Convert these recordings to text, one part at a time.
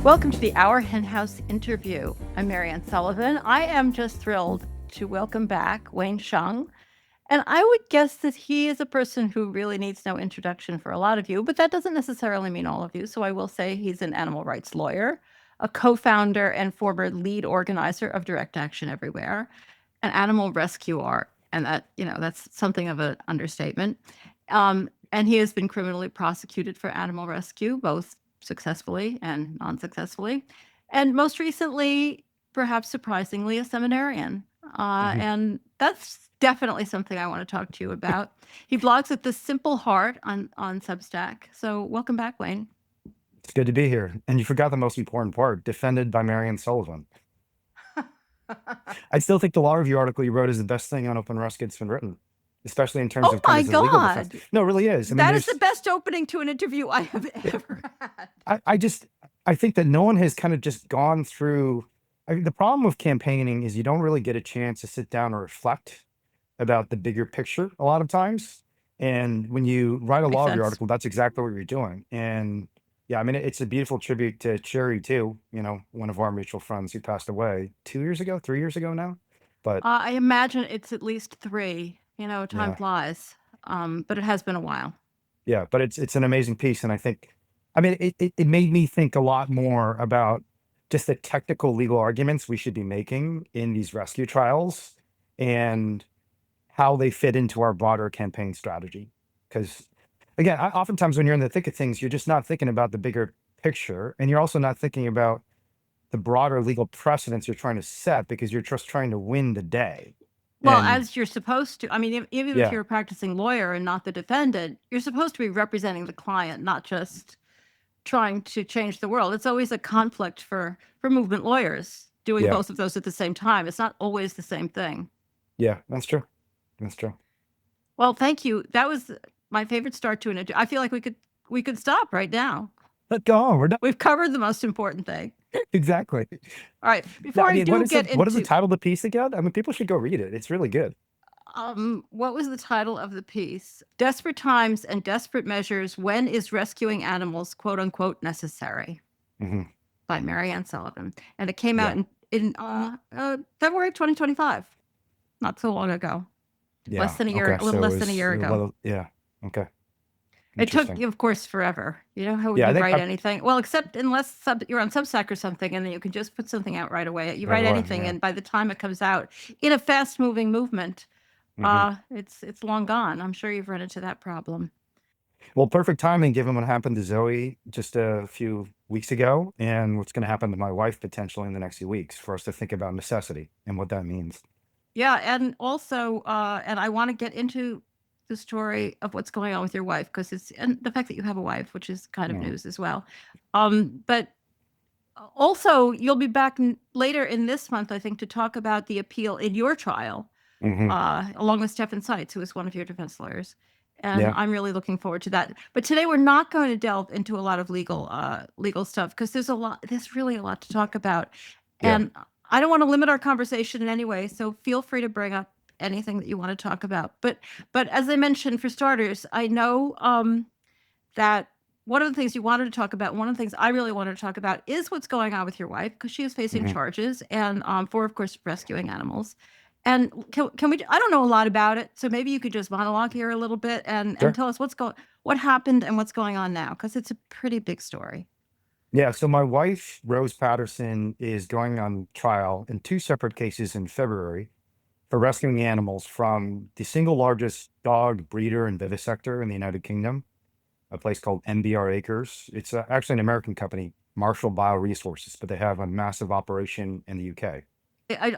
Welcome to the Our Hen House interview. I'm Mariann Sullivan. I am just thrilled to welcome back Wayne Hsiung. And I would guess that he is a person who really needs no introduction for a lot of you, but that doesn't necessarily mean all of you. So I will say he's an animal rights lawyer, a co-founder and former lead organizer of Direct Action Everywhere, an animal rescuer, and that's something of an understatement. And he has been criminally prosecuted for animal rescue, both successfully and non-successfully, and most recently, perhaps surprisingly, a seminarian. Mhm. And that's definitely something I want to talk to you about. He blogs at The Simple Heart on Substack. So welcome back, Wayne. It's good to be here. And you forgot the most important part, defended by Mariann Sullivan. I still think the law review article you wrote is the best thing on open rescue that's been written, especially in terms Oh of kind my of the legal defense. God. No, it really is. I mean, That is the best opening to an interview I have ever had. I think that no one has kind of just gone through. The problem with campaigning is you don't really get a chance to sit down and reflect about the bigger picture a lot of times. And when you write a Makes law review sense. article, that's exactly what you're doing. And yeah, I mean, it's a beautiful tribute to Cherry too, one of our mutual friends who passed away 2 years ago, 3 years ago now. But I imagine it's at least 3. Time yeah, flies. But it has been a while. yeah, but it's an amazing piece. And I mean, it made me think a lot more about just the technical legal arguments we should be making in these rescue trials and how they fit into our broader campaign strategy. Because again, oftentimes when you're in the thick of things, you're just not thinking about the bigger picture, and you're also not thinking about the broader legal precedents you're trying to set because you're just trying to win the day. Well, And as you're supposed to. I mean, even if yeah, you're a practicing lawyer and not the defendant, you're supposed to be representing the client, not just trying to change the world. It's always a conflict for movement lawyers doing yeah, both of those at the same time. It's not always the same thing. yeah, that's true. That's true. Well, thank you. That was my favorite start to an interview. I feel like we could stop right now. Let go on. We're done. We've covered the most important thing. Exactly. All right. No, Before I I mean, do get what is the into title of the piece again? I mean, people should go read it. It's really good. what was the title of the piece? Desperate Times and Desperate Measures. When is rescuing animals, quote unquote, necessary? Hmm. By Mariann Sullivan. And it came out Yeah, in February 2025, not so long ago. Less yeah. than a year, Okay, a little so it less than a was year a ago. little, yeah. Okay, It took, interesting. of course, forever. You know how Yeah, I you think write anything? Well, except unless you're on Substack or something, and then you can just put something out right away. You right write away. anything, Yeah. and by the time it comes out in a fast-moving movement, Hmm. it's long gone. I'm sure you've run into that problem. Well, perfect timing given what happened to Zoe just a few weeks ago and what's going to happen to my wife potentially in the next few weeks for us to think about necessity and what that means. Yeah, and also, and I want to get into the story of what's going on with your wife because and the fact that you have a wife, which is kind of Yeah. news as well. But also, you'll be back later in this month, I think, to talk about the appeal in your trial, Hmm. along with Stefan Seitz, who is one of your defense lawyers. And Yeah. I'm really looking forward to that. But today we're not going to delve into a lot of legal stuff because there's really a lot to talk about. Yeah. And I don't want to limit our conversation in any way, so feel free to bring up anything that you want to talk about. But as I mentioned, for starters, I know that one of the things you wanted to talk about, one of the things I really wanted to talk about is what's going on with your wife because she is facing Hmm. charges and for, of course, rescuing animals. And can we? I don't know a lot about it, so maybe you could just monologue here a little bit and Sure. tell us what happened and what's going on now because it's a pretty big story. Yeah. So my wife, Rose Patterson, is going on trial in two separate cases in February for rescuing animals from the single largest dog breeder and vivisector in the United Kingdom, a place called MBR Acres. It's actually an American company, Marshall Bioresources, but they have a massive operation in the UK.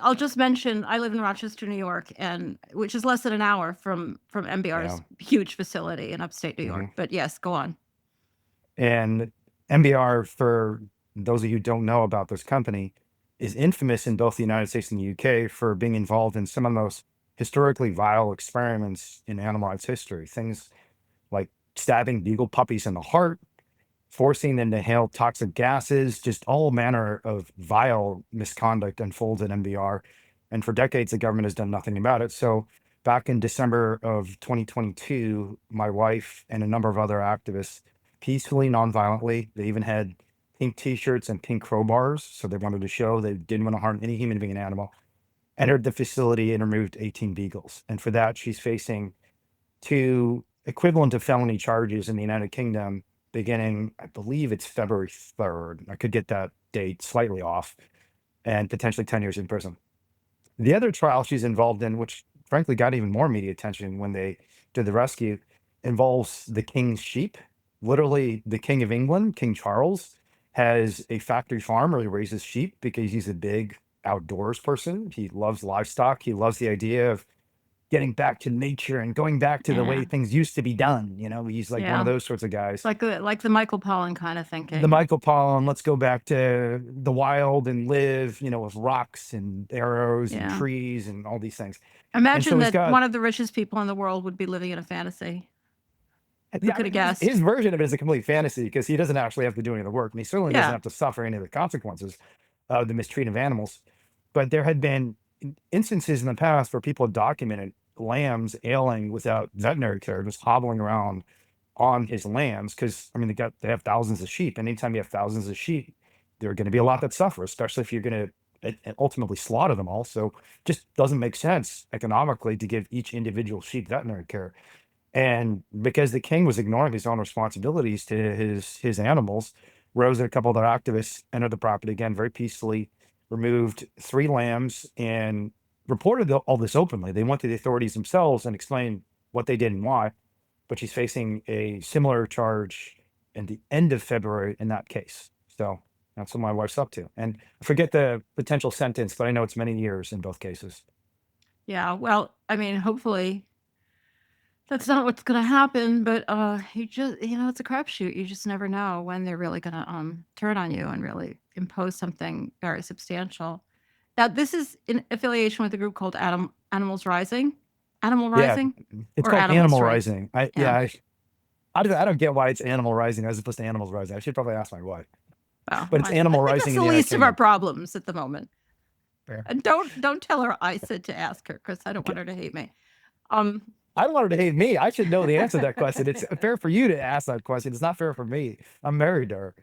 I'll just mention I live in Rochester, New York, and which is less than an hour from Yeah. MBR's huge facility in upstate New York. Hmm. But yes, go on. And MBR, for those of you who don't know about this company, is infamous in both the United States and the UK for being involved in some of the most historically vile experiments in animal rights history. Things like stabbing beagle puppies in the heart, forcing them to inhale toxic gases, just all manner of vile misconduct unfolds at MBR. And for decades, the government has done nothing about it. So back in December of 2022, my wife and a number of other activists peacefully, nonviolently, they even had pink t-shirts and pink crowbars. So they wanted to show they didn't want to harm any human being and animal. Entered the facility and removed 18 beagles. And for that, she's facing two equivalent of felony charges in the United Kingdom beginning, I believe it's February 3rd. I could get that date slightly off, and potentially 10 years in prison. The other trial she's involved in, which frankly got even more media attention when they did the rescue, involves the king's sheep. Literally, the King of England, King Charles, has a factory farm where he raises sheep because he's a big outdoors person. He loves livestock. He loves the idea of getting back to nature and going back to the way Yeah. things used to be done. He's like one of Yeah. those sorts of guys. Like the Michael Pollan kind of The thinking. Michael Pollan, let's go back to the wild and live, with rocks and arrows and Yeah. trees and all these things. And Imagine so he's that got, one of the richest people in the world would be living in a fantasy. Who yeah, I could have mean, his guessed? version of it is a complete fantasy because he doesn't actually have to do any of the work, and he certainly doesn't Yeah. have to suffer any of the consequences of the mistreating of animals. But there had been instances in the past where people had documented lambs ailing without veterinary care, just hobbling around on his lands because I mean they have thousands of sheep. And anytime you have thousands of sheep, there are going to be a lot that suffer, especially if you're going to ultimately slaughter them all. So just doesn't make sense economically to give each individual sheep veterinary care. And because the king was ignoring his own responsibilities to his animals, Rose and a couple other activists entered the property again very peacefully, removed 3 lambs, and reported all this openly. They went to the authorities themselves and explained what they did and why. But she's facing a similar charge in the end of February in that case. So that's what my wife's up to. And I forget the potential sentence, but I know it's many years in both cases. Yeah. Well, I mean, hopefully that's not what's going to happen, but you just, it's a crapshoot. You just never know when they're really going to turn on you and really impose something very substantial. Now, this is in affiliation with a group called Animals Rising, Animal Yeah, Rising, it's or called Animals Animal Rights. Rising. I Yeah. yeah, I don't get why it's Animal Rising as opposed to Animals Rising. I should probably ask my wife. Well, But it's I Animal think Rising that's in the the United least of our Kingdom. problems at the moment. Fair. And don't tell her I said to ask her because I don't Okay. want her to hate me. Um, I don't want her to hate me. I should know the answer to that question. It's fair for you to ask that question. It's not fair for me. I'm married to her.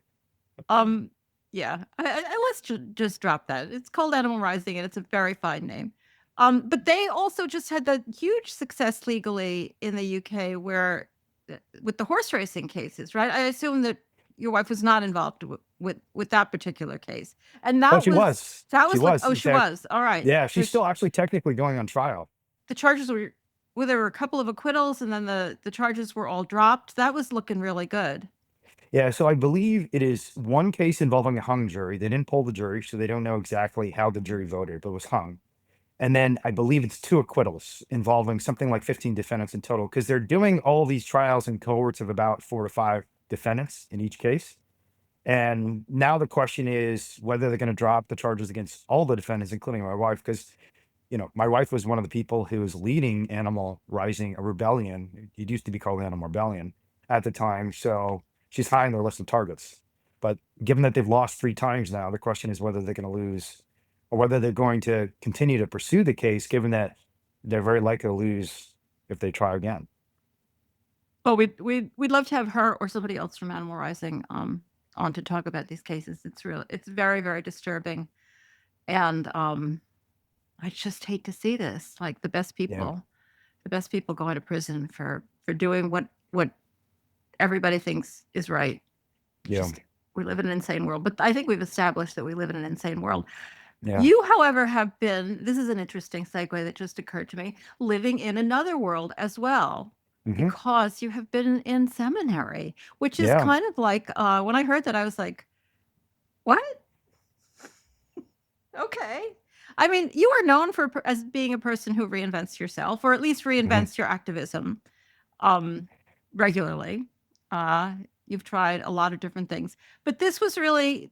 um, yeah. Let's just drop that. It's called Animal Rising, and it's a very fine name. But they also just had the huge success legally in the UK where with the horse racing cases, right? I assume that your wife was not involved with that particular case, and Oh, that she was was. that She was like, was. oh, In she fact, was all right. yeah, she's There's still actually technically going on trial. the charges were well, there were a couple of acquittals, and then the charges were all dropped. That was looking really good. Yeah, so I believe it is one case involving a hung jury. They didn't poll the jury, so they don't know exactly how the jury voted, but it was hung. And then I believe it's 2 acquittals involving something like 15 defendants in total, because they're doing all these trials in cohorts of about 4 to 5 defendants in each case. And now the question is whether they're going to drop the charges against all the defendants, including my wife, because my wife was one of the people who was leading Animal Rising, a rebellion. It used to be called Animal Rebellion at the time. So she's high on their list of targets. But given that they've lost 3 times now, the question is whether they're going to lose or whether they're going to continue to pursue the case, given that they're very likely to lose if they try again. Well, we'd love to have her or somebody else from Animal Rising on to talk about these cases. It's very, very disturbing, and I just hate to see this. Like Yeah. the best people going to prison for doing what everybody thinks is right. Yeah. Just we live in an insane world, but I think we've established that we live in an insane world. Yeah. You, however, have been, this is an interesting segue that just occurred to me, living in another world as well, Hmm. because you have been in seminary, which is Yeah. kind of like, when I heard that, I was like, what? Okay. I mean, you are known as being a person who reinvents yourself, or at least Hmm. reinvents your activism um, regularly. Uh, you've tried a lot of different things, but this really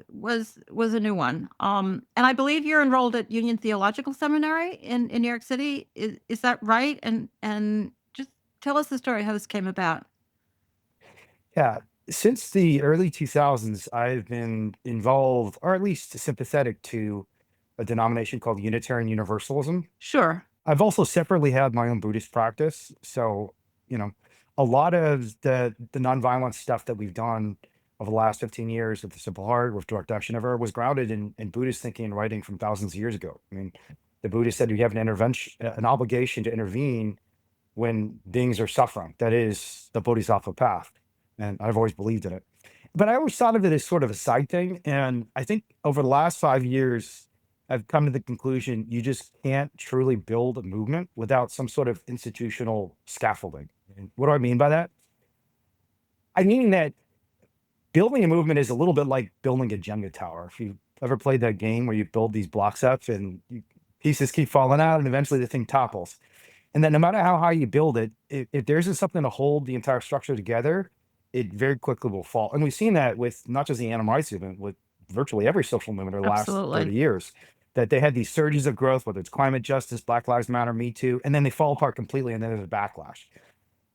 was a new one. And I believe you're enrolled at Union Theological Seminary in New York City. Is that right? And just tell us the story how this came about. Yeah. Since the early 2000s, I've been involved, or at least sympathetic to a denomination called Unitarian Universalism. Sure. I've also separately had my own Buddhist practice. So, you know, a lot of the nonviolent stuff that we've done over the last 15 years with the Simple Heart, with direct action ever, was grounded in Buddhist thinking and writing from thousands of years ago. I mean, the Buddhists said you have an intervention, an obligation to intervene when beings are suffering. That is the Bodhisattva path. And I've always believed in it. But I always thought of it as sort of a side thing. And I think over the last 5 years, I've come to the conclusion you just can't truly build a movement without some sort of institutional scaffolding. And what do I mean by that? I mean that building a movement is a little bit like building a Jenga tower. If you ever played that game where you build these blocks up and pieces keep falling out and eventually the thing topples. And then no matter how high you build it, if there isn't something to hold the entire structure together, it very quickly will fall. And we've seen that with not just the animal rights movement, with virtually every social movement over the last 30 Absolutely. years, that they had these surges of growth, whether it's climate justice, Black Lives Matter, Me Too, and then they fall apart completely and then there's a backlash.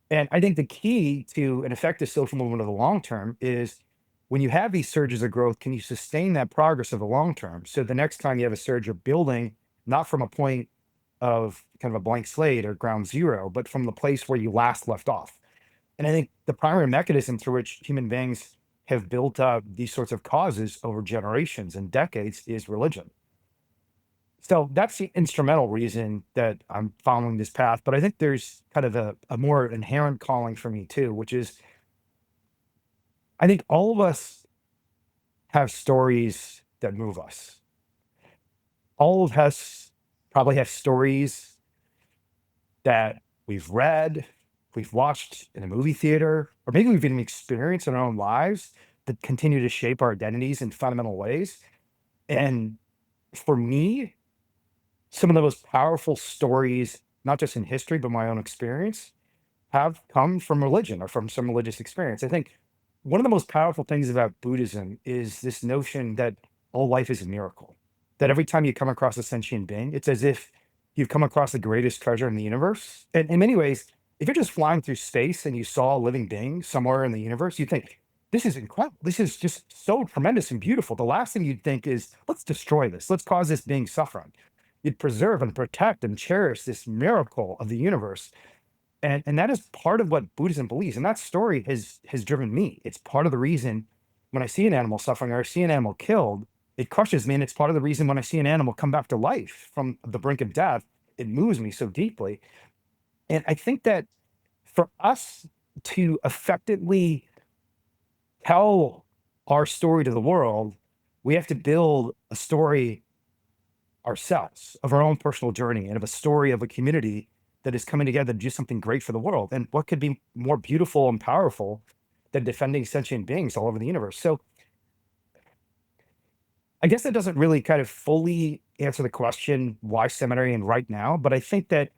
And I think the key to an effective social movement of the long term is when you have these surges of growth, can you sustain that progress of the long term? So the next time you have a surge, you're building not from a point of kind of a blank slate or ground zero, but from the place where you last left off. And I think the primary mechanism through which human beings have built up these sorts of causes over generations and decades is religion. So that's the instrumental reason that I'm following this path. But I think there's kind of a more inherent calling for me too, which is I think all of us have stories that move us. All of us probably have stories that we've read, we've watched in a movie theater, or maybe we've even experienced in our own lives that continue to shape our identities in fundamental ways. And for me, some of the most powerful stories, not just in history, but my own experience, have come from religion or from some religious experience. I think one of the most powerful things about Buddhism is this notion that all life is a miracle. That every time you come across a sentient being, it's as if you've come across the greatest treasure in the universe. And in many ways, if you're just flying through space and you saw a living being somewhere in the universe, you think, this is incredible. This is just so tremendous and beautiful. The last thing you'd think is, let's destroy this. Let's cause this being suffering. You'd preserve and protect and cherish this miracle of the universe. And that is part of what Buddhism believes. And that story has driven me. It's part of the reason when I see an animal suffering or I see an animal killed, it crushes me. And it's part of the reason when I see an animal come back to life from the brink of death, it moves me so deeply. And I think that for us to effectively tell our story to the world, we have to build a story ourselves of our own personal journey and of a story of a community that is coming together to do something great for the world. And what could be more beautiful and powerful than defending sentient beings all over the universe? So I guess that doesn't really kind of fully answer the question why seminary and right now, but I think that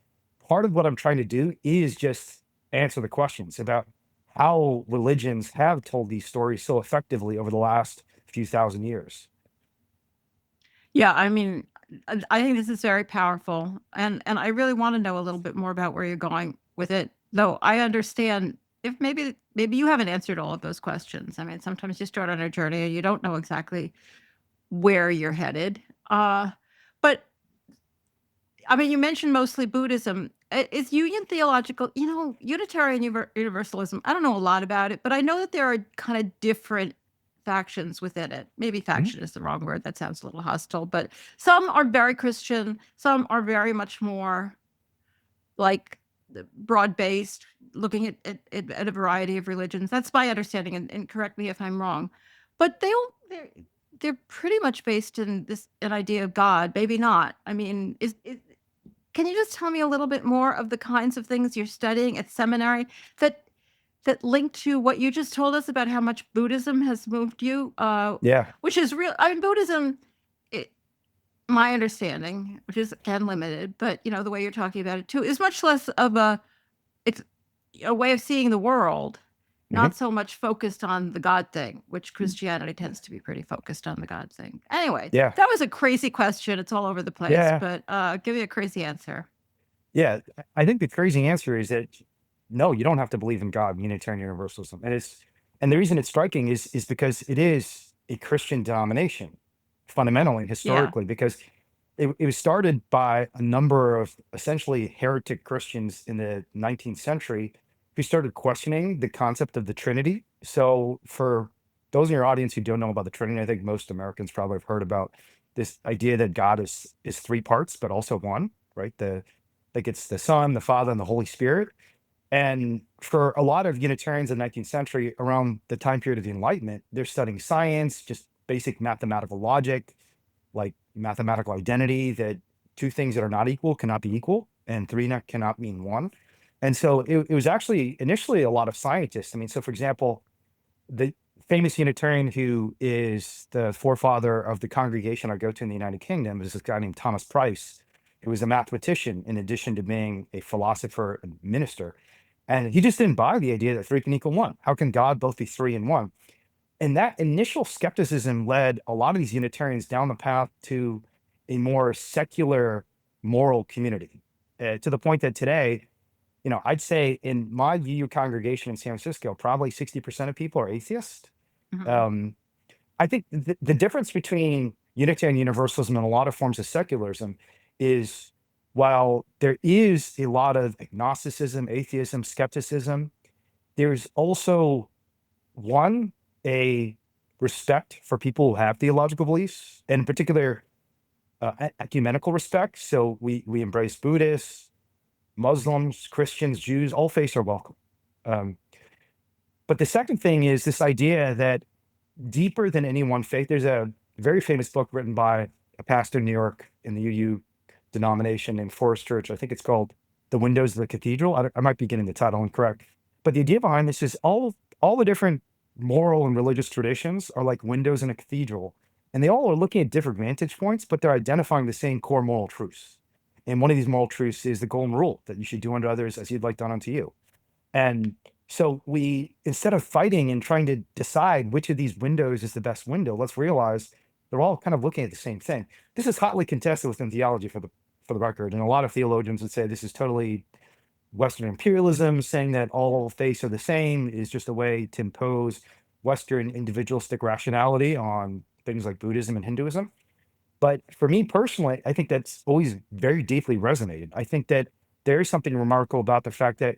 part of what I'm trying to do is just answer the questions about how religions have told these stories so effectively over the last few thousand years. Yeah, I mean, I think this is very powerful, and I really wanna know a little bit more about where you're going with it, though I understand if maybe you haven't answered all of those questions. I mean, sometimes you start on a journey and you don't know exactly where you're headed, but, I mean, you mentioned mostly Buddhism. I Is Union theological Unitarian Universalism, I don't know a lot about it, but I know that there are kinda different factions within it. Maybe Mhm. faction is the wrong word, that sounds a little hostile, but some are very Christian, some are very much more, like, the broad-based, looking at a variety of religions. That's my understanding, and correct me if I'm wrong. But they're pretty much based in an idea of God, maybe not. I mean, is can you just tell me a little bit more of the kinds of things you're studying at seminary that link to what you just told us about how much Buddhism has moved you? Yeah. Which is real. I mean, Buddhism, it, my understanding, which is again limited, but the way you're talking about it too, is much less of it's a way of seeing the world, Mhm. not so much focused on the God thing, which Christianity tends to be pretty focused on the God thing. Anyway, Yeah. that was a crazy question. It's all over the place, Yeah. but give me a crazy answer. Yeah, I think the crazy answer is that no, you don't have to believe in God, Unitarian Universalism, and the reason it's striking is because it is a Christian denomination, fundamentally, Yeah. historically, because it was started by a number of essentially heretic Christians in the 19th century who started questioning the concept of the Trinity. So for those in your audience who don't know about the Trinity, I think most Americans probably have heard about this idea that God is three parts, but also one, right? Like it's the Son, the Father, and the Holy Spirit. And for a lot of Unitarians in the 19th century, around the time period of the Enlightenment, they're studying science, just basic mathematical logic, like mathematical identity, that two things that are not equal cannot be equal, and three not, cannot mean one. And so it was actually initially a lot of scientists. I mean, so for example, the famous Unitarian who is the forefather of the congregation I go to in the United Kingdom is this guy named Thomas Price, who was a mathematician in addition to being a philosopher and minister. And he just didn't buy the idea that three can equal one. How can God both be three and one? And that initial skepticism led a lot of these Unitarians down the path to a more secular moral community, to the point that today, I'd say in my VU congregation in San Francisco, probably 60% of people are atheists. Mhm. Um, I think the difference between Unitarian Universalism and a lot of forms of secularism is, while there is a lot of agnosticism, atheism, skepticism, there's also one, a respect for people who have theological beliefs, and in particular, ecumenical respect. So we embrace Buddhists, Muslims, Christians, Jews, all faiths are welcome. Um, but the second thing is this idea that deeper than any one faith, there's a very famous book written by a pastor in New York in the UU denomination named Forest Church. I think it's called The Windows of the Cathedral. I might be getting the title incorrect. But the idea behind this is all the different moral and religious traditions are like windows in a cathedral. And they all are looking at different vantage points, but they're identifying the same core moral truths. And one of these moral truths is the golden rule that you should do unto others as you'd like done unto you. And so we, instead of fighting and trying to decide which of these windows is the best window, let's realize they're all kind of looking at the same thing. This is hotly contested within theology for the record. And a lot of theologians would say this is totally Western imperialism, saying that all faiths are the same is just a way to impose Western individualistic rationality on things like Buddhism and Hinduism. But for me personally, I think that's always very deeply resonated. I think that there is something remarkable about the fact that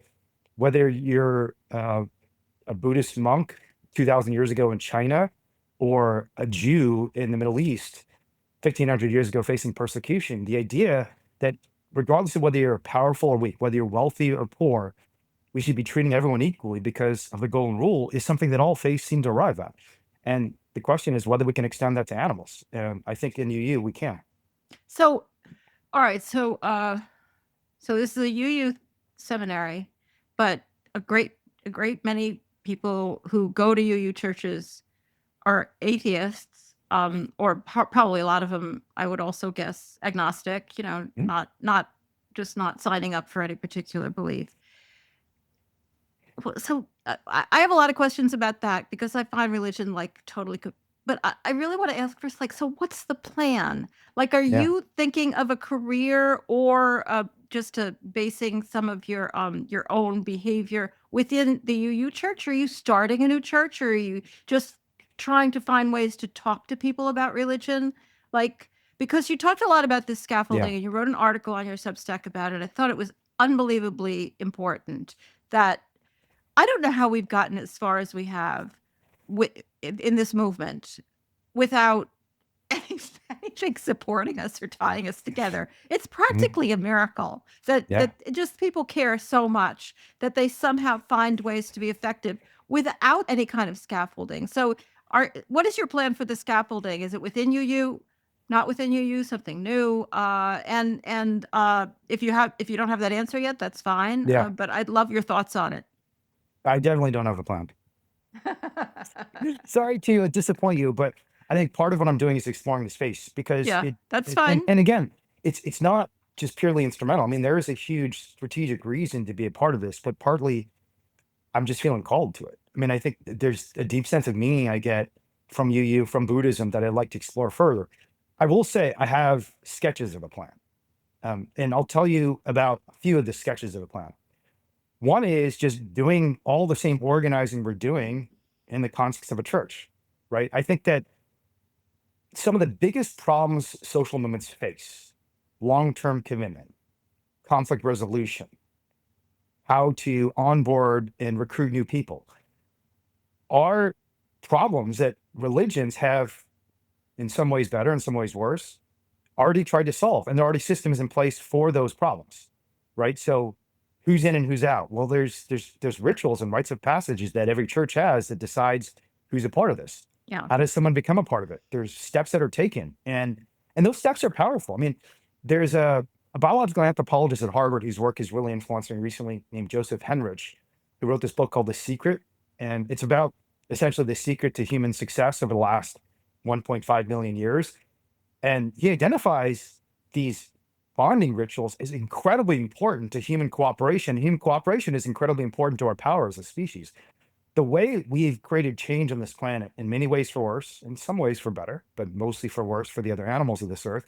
whether you're a Buddhist monk 2,000 years ago in China or a Jew in the Middle East 1,500 years ago facing persecution, the idea that regardless of whether you're powerful or weak, whether you're wealthy or poor, we should be treating everyone equally because of the golden rule is something that all faiths seem to arrive at. And the question is whether we can extend that to animals. I think in UU we can. So, all right. So this is a UU seminary, but a great many people who go to UU churches are atheists, or probably a lot of them, I would also guess, agnostic. Mm. Not just not signing up for any particular belief. So I have a lot of questions about that because I find religion like totally. But I really want to ask first, like, so what's the plan? Like, are Yeah. you thinking of a career or just basing some of your own behavior within the UU church? Are you starting a new church, or are you just trying to find ways to talk to people about religion? Like, because you talked a lot about this Yeah. scaffolding and you wrote an article on your Substack about it. I thought it was unbelievably important that I don't know how we've gotten as far as we have in this movement without anything supporting us or tying us together. It's Mhm. practically a miracle that Yeah. that just people care so much that they somehow find ways to be effective without any kind of scaffolding. So, what is your plan for the scaffolding? Is it within UU? Not within UU, something new. And if you don't have that answer yet, that's fine. Yeah. But I'd love your thoughts on it. I definitely don't have a plan. Sorry to disappoint you, but I think part of what I'm doing is exploring the space because Yeah, that's fine. and again, it's not just purely instrumental. I mean, there is a huge strategic reason to be a part of this, but partly I'm just feeling called to it. I mean, I think there's a deep sense of meaning I get from UU, from Buddhism that I'd like to explore further. I will say I have sketches of a plan, and I'll tell you about a few of the sketches of a plan. One is just doing all the same organizing we're doing in the context of a church, right? I think that some of the biggest problems social movements face, long-term commitment, conflict resolution, how to onboard and recruit new people, are problems that religions have, in some ways better, in some ways worse, already tried to solve. And there are already systems in place for those problems, right? So who's in and who's out? Well, there's rituals and rites of passages that every church has that decides who's a part of this. Yeah. How does someone become a part of it? There's steps that are taken, and those steps are powerful. I mean, there's a biological anthropologist at Harvard whose work is really influencing recently, named Joseph Henrich, who wrote this book called The Secret, and it's about essentially the secret to human success over the last 1.5 million years. And he identifies these bonding rituals as incredibly important to human cooperation. Human cooperation is incredibly important to our power as a species. The way we've created change on this planet, in many ways for worse, in some ways for better, but mostly for worse for the other animals of this earth,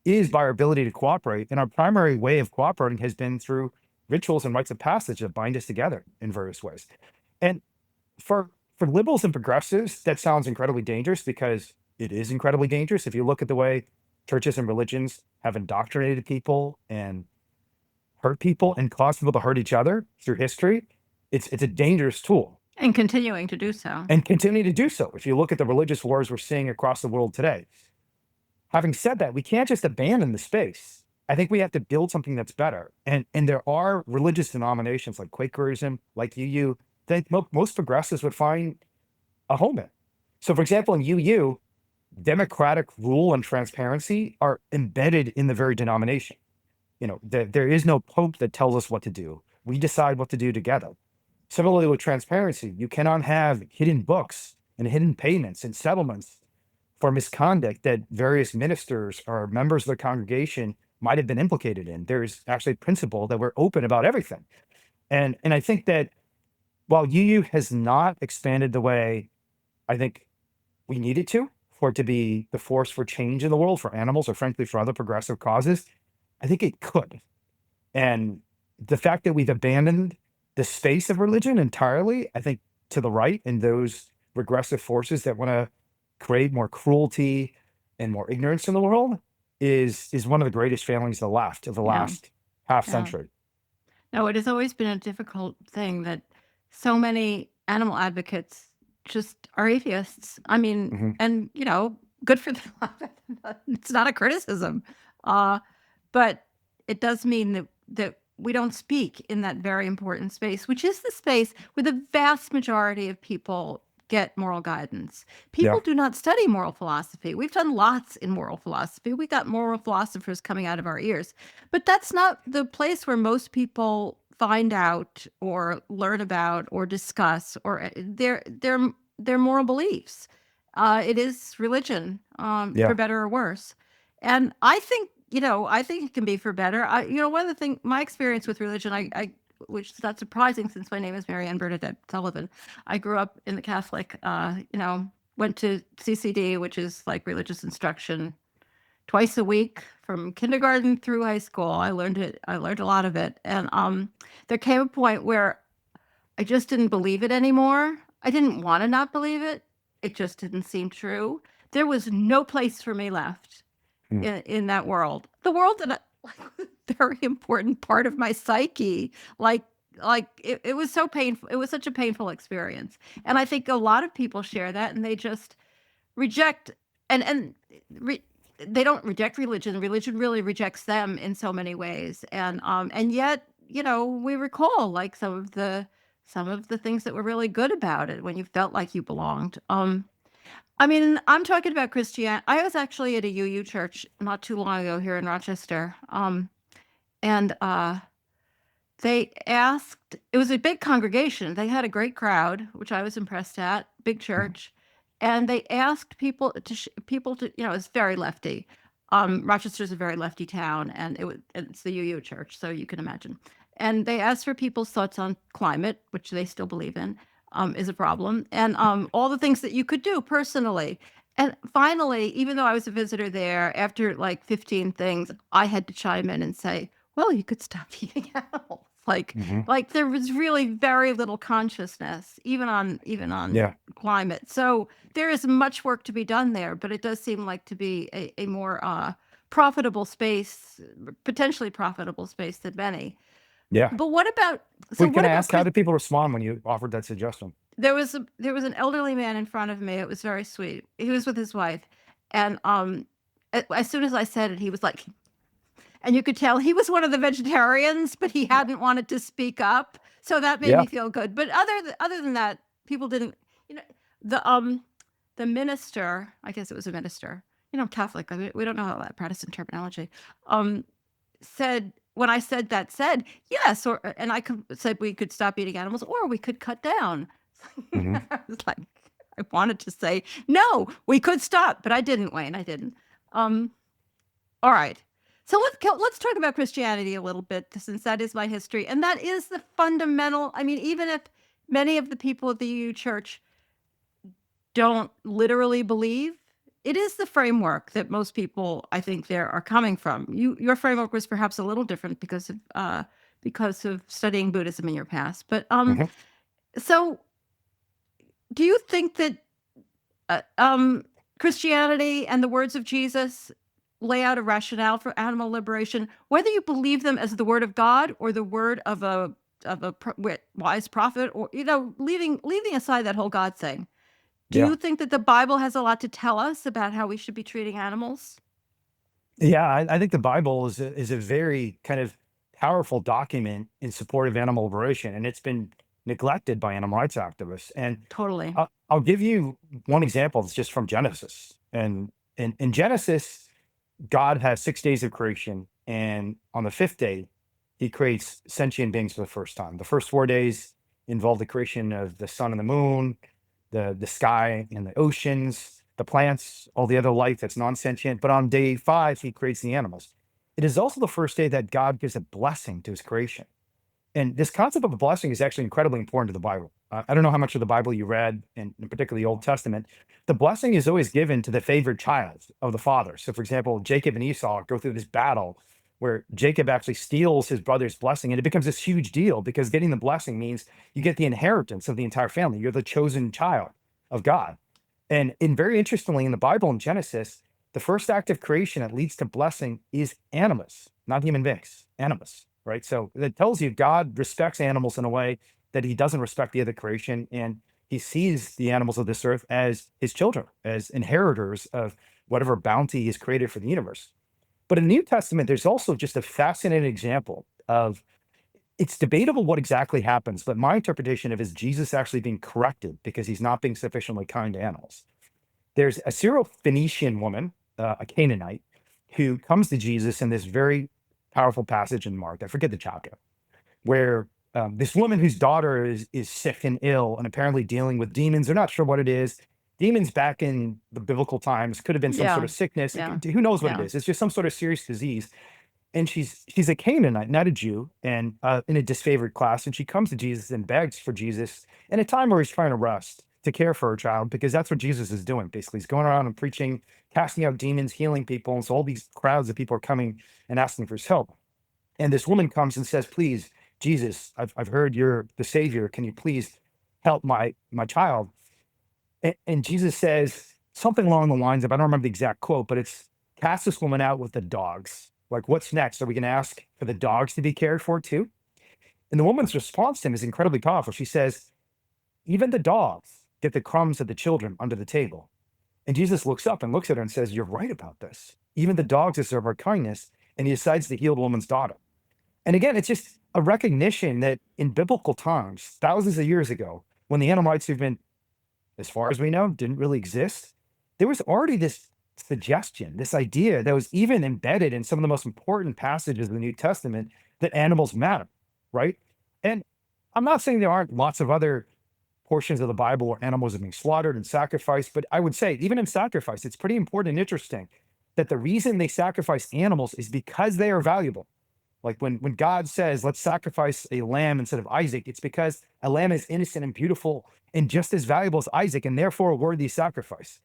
is by our ability to cooperate. And our primary way of cooperating has been through rituals and rites of passage that bind us together in various ways. And for liberals and progressives, that sounds incredibly dangerous, because it is incredibly dangerous. If you look at the way churches and religions have indoctrinated people and hurt people and caused people to hurt each other through history, it's a dangerous tool, And continuing to do so. and continue to do so. If you look at the religious wars we're seeing across the world today, having said that, we can't just abandon the space. I think we have to build something that's better. And there are religious denominations like Quakerism, like UU, that most progressives would find a home in. So, for example, in UU, democratic rule and transparency are embedded in the very denomination. There is no pope that tells us what to do. We decide what to do together. Similarly, with transparency, you cannot have hidden books and hidden payments and settlements for misconduct that various ministers or members of the congregation might have been implicated in. There's actually a principle that we're open about everything. And I think that while UU has not expanded the way I think we need it to, for it to be the force for change in the world for animals, or frankly for other progressive causes, I think it could. And the fact that we've abandoned the space of religion entirely, I think, to the right, and those regressive forces that want to create more cruelty and more ignorance in the world, is one of the greatest failings of the left of the Yeah. last half Yeah. century. No, it has always been a difficult thing that so many animal advocates just are atheists. I mean, Mhm. and good for them. It's not a criticism, but it does mean that we don't speak in that very important space, which is the space where the vast majority of people get moral guidance. People Yeah. do not study moral philosophy. We've done lots in moral philosophy. We got moral philosophers coming out of our ears, but that's not the place where most people find out or learn about or discuss or their moral beliefs. It is religion, Yeah. for better or worse. And I think it can be for better. One of the things, my experience with religion, which is not surprising since my name is Mariann Sullivan. I grew up in the Catholic, went to CCD, which is like religious instruction, twice a week from kindergarten through high school. I learned a lot of it. And there came a point where I just didn't believe it anymore. I didn't want to not believe it. It just didn't seem true. There was no place for me left in that world. The world that very important part of my psyche. It was so painful. It was such a painful experience. And I think a lot of people share that, and they just reject they don't reject religion. Religion really rejects them in so many ways. And yet, we recall like some of the things that were really good about it when you felt like you belonged. I mean, I'm talking about Christianity. I was actually at a UU church not too long ago here in Rochester. And they asked, it was a big congregation. They had a great crowd, which I was impressed at, big church. And they asked people to, it's very lefty. Rochester's a very lefty town, and it's the UU church, so you can imagine. And they asked for people's thoughts on climate, which they still believe in, is a problem, and all the things that you could do personally. And finally, even though I was a visitor there, after like 15 things, I had to chime in and say, well, you could stop eating animals. Like there was really very little consciousness, even on Yeah. climate. So there is much work to be done there, but it does seem like to be a more profitable space, potentially profitable space than many. Yeah. But what about We can ask, how did people respond when you offered that suggestion? there was an elderly man in front of me. It was very sweet. He was with his wife, and as soon as I said it, he was like, and you could tell he was one of the vegetarians, but he hadn't wanted to speak up, so that made Yeah. me feel good. But other than that, people didn't. You know, the minister. I guess it was a minister. I'm Catholic. I mean, we don't know all that Protestant terminology. Said when I said yes, and said we could stop eating animals or we could cut down. Hmm. I was like, I wanted to say no, we could stop, but I didn't, Wayne. I didn't. All right. So let's talk about Christianity a little bit, since that is my history, and that is the fundamental. I mean, even if many of the people at the UU Church don't literally believe, it is the framework that most people, I think, there are coming from. Your framework was perhaps a little different because of studying Buddhism in your past. But Hmm. so do you think that Christianity and the words of Jesus lay out a rationale for animal liberation, whether you believe them as the word of God or the word of a wise prophet, or leaving aside that whole God thing? Do Yeah. you think that the Bible has a lot to tell us about how we should be treating animals? Yeah. I think the Bible is a very kind of powerful document in support of animal liberation, and it's been neglected by animal rights activists. And Totally. I'll give you one example. It's just from Genesis. And in Genesis, God has 6 days of creation, and on the fifth day, he creates sentient beings for the first time. The first 4 days involve the creation of the sun and the moon, the sky and the oceans, the plants, all the other life that's non-sentient. But on day five, he creates the animals. It is also the first day that God gives a blessing to his creation. And this concept of a blessing is actually incredibly important to the Bible. I don't know how much of the Bible you read, and particularly the Old Testament. The blessing is always given to the favored child of the father. So, for example, Jacob and Esau go through this battle where Jacob actually steals his brother's blessing, and it becomes this huge deal because getting the blessing means you get the inheritance of the entire family. You're the chosen child of God. And very interestingly, in the Bible, in Genesis, the first act of creation that leads to blessing is animals, not human beings, animals, right? So that tells you God respects animals in a way that he doesn't respect the other creation. And he sees the animals of this earth as his children, as inheritors of whatever bounty he's created for the universe. But in the New Testament, there's also just a fascinating example of, it's debatable what exactly happens, but my interpretation of it is Jesus actually being corrected because he's not being sufficiently kind to animals. There's a Syro-Phoenician woman, a Canaanite, who comes to Jesus in this very powerful passage in Mark. I forget the chapter, where this woman whose daughter is sick and ill and apparently dealing with demons. They're not sure what it is. Demons back in the biblical times could have been some sort Yeah. of sickness. Yeah. Who knows what it Yeah. is? It's just some sort of serious disease. And she's a Canaanite, not a Jew, and in a disfavored class. And she comes to Jesus and begs for Jesus in a time where he's trying to rest, to care for her child, because that's what Jesus is doing. Basically, he's going around and preaching, casting out demons, healing people. And so all these crowds of people are coming and asking for his help. And this woman comes and says, "Please, Jesus, I've heard you're the Savior. Can you please help my child?" And Jesus says something along the lines of, I don't remember the exact quote, but it's, cast this woman out with the dogs. Like, what's next? Are we going to ask for the dogs to be cared for too? And the woman's response to him is incredibly powerful. She says, even the dogs get the crumbs of the children under the table. And Jesus looks up and looks at her and says, you're right about this. Even the dogs deserve our kindness. And he decides to heal the woman's daughter. And again, it's just a recognition that in biblical times, thousands of years ago, when the animal rights movement, as far as we know, didn't really exist, there was already this suggestion, this idea that was even embedded in some of the most important passages of the New Testament, that animals matter, right? And I'm not saying there aren't lots of other portions of the Bible where animals are being slaughtered and sacrificed, but I would say even in sacrifice, it's pretty important and interesting that the reason they sacrifice animals is because they are valuable. Like when God says, let's sacrifice a lamb instead of Isaac, it's because a lamb is innocent and beautiful and just as valuable as Isaac, and therefore a worthy sacrifice.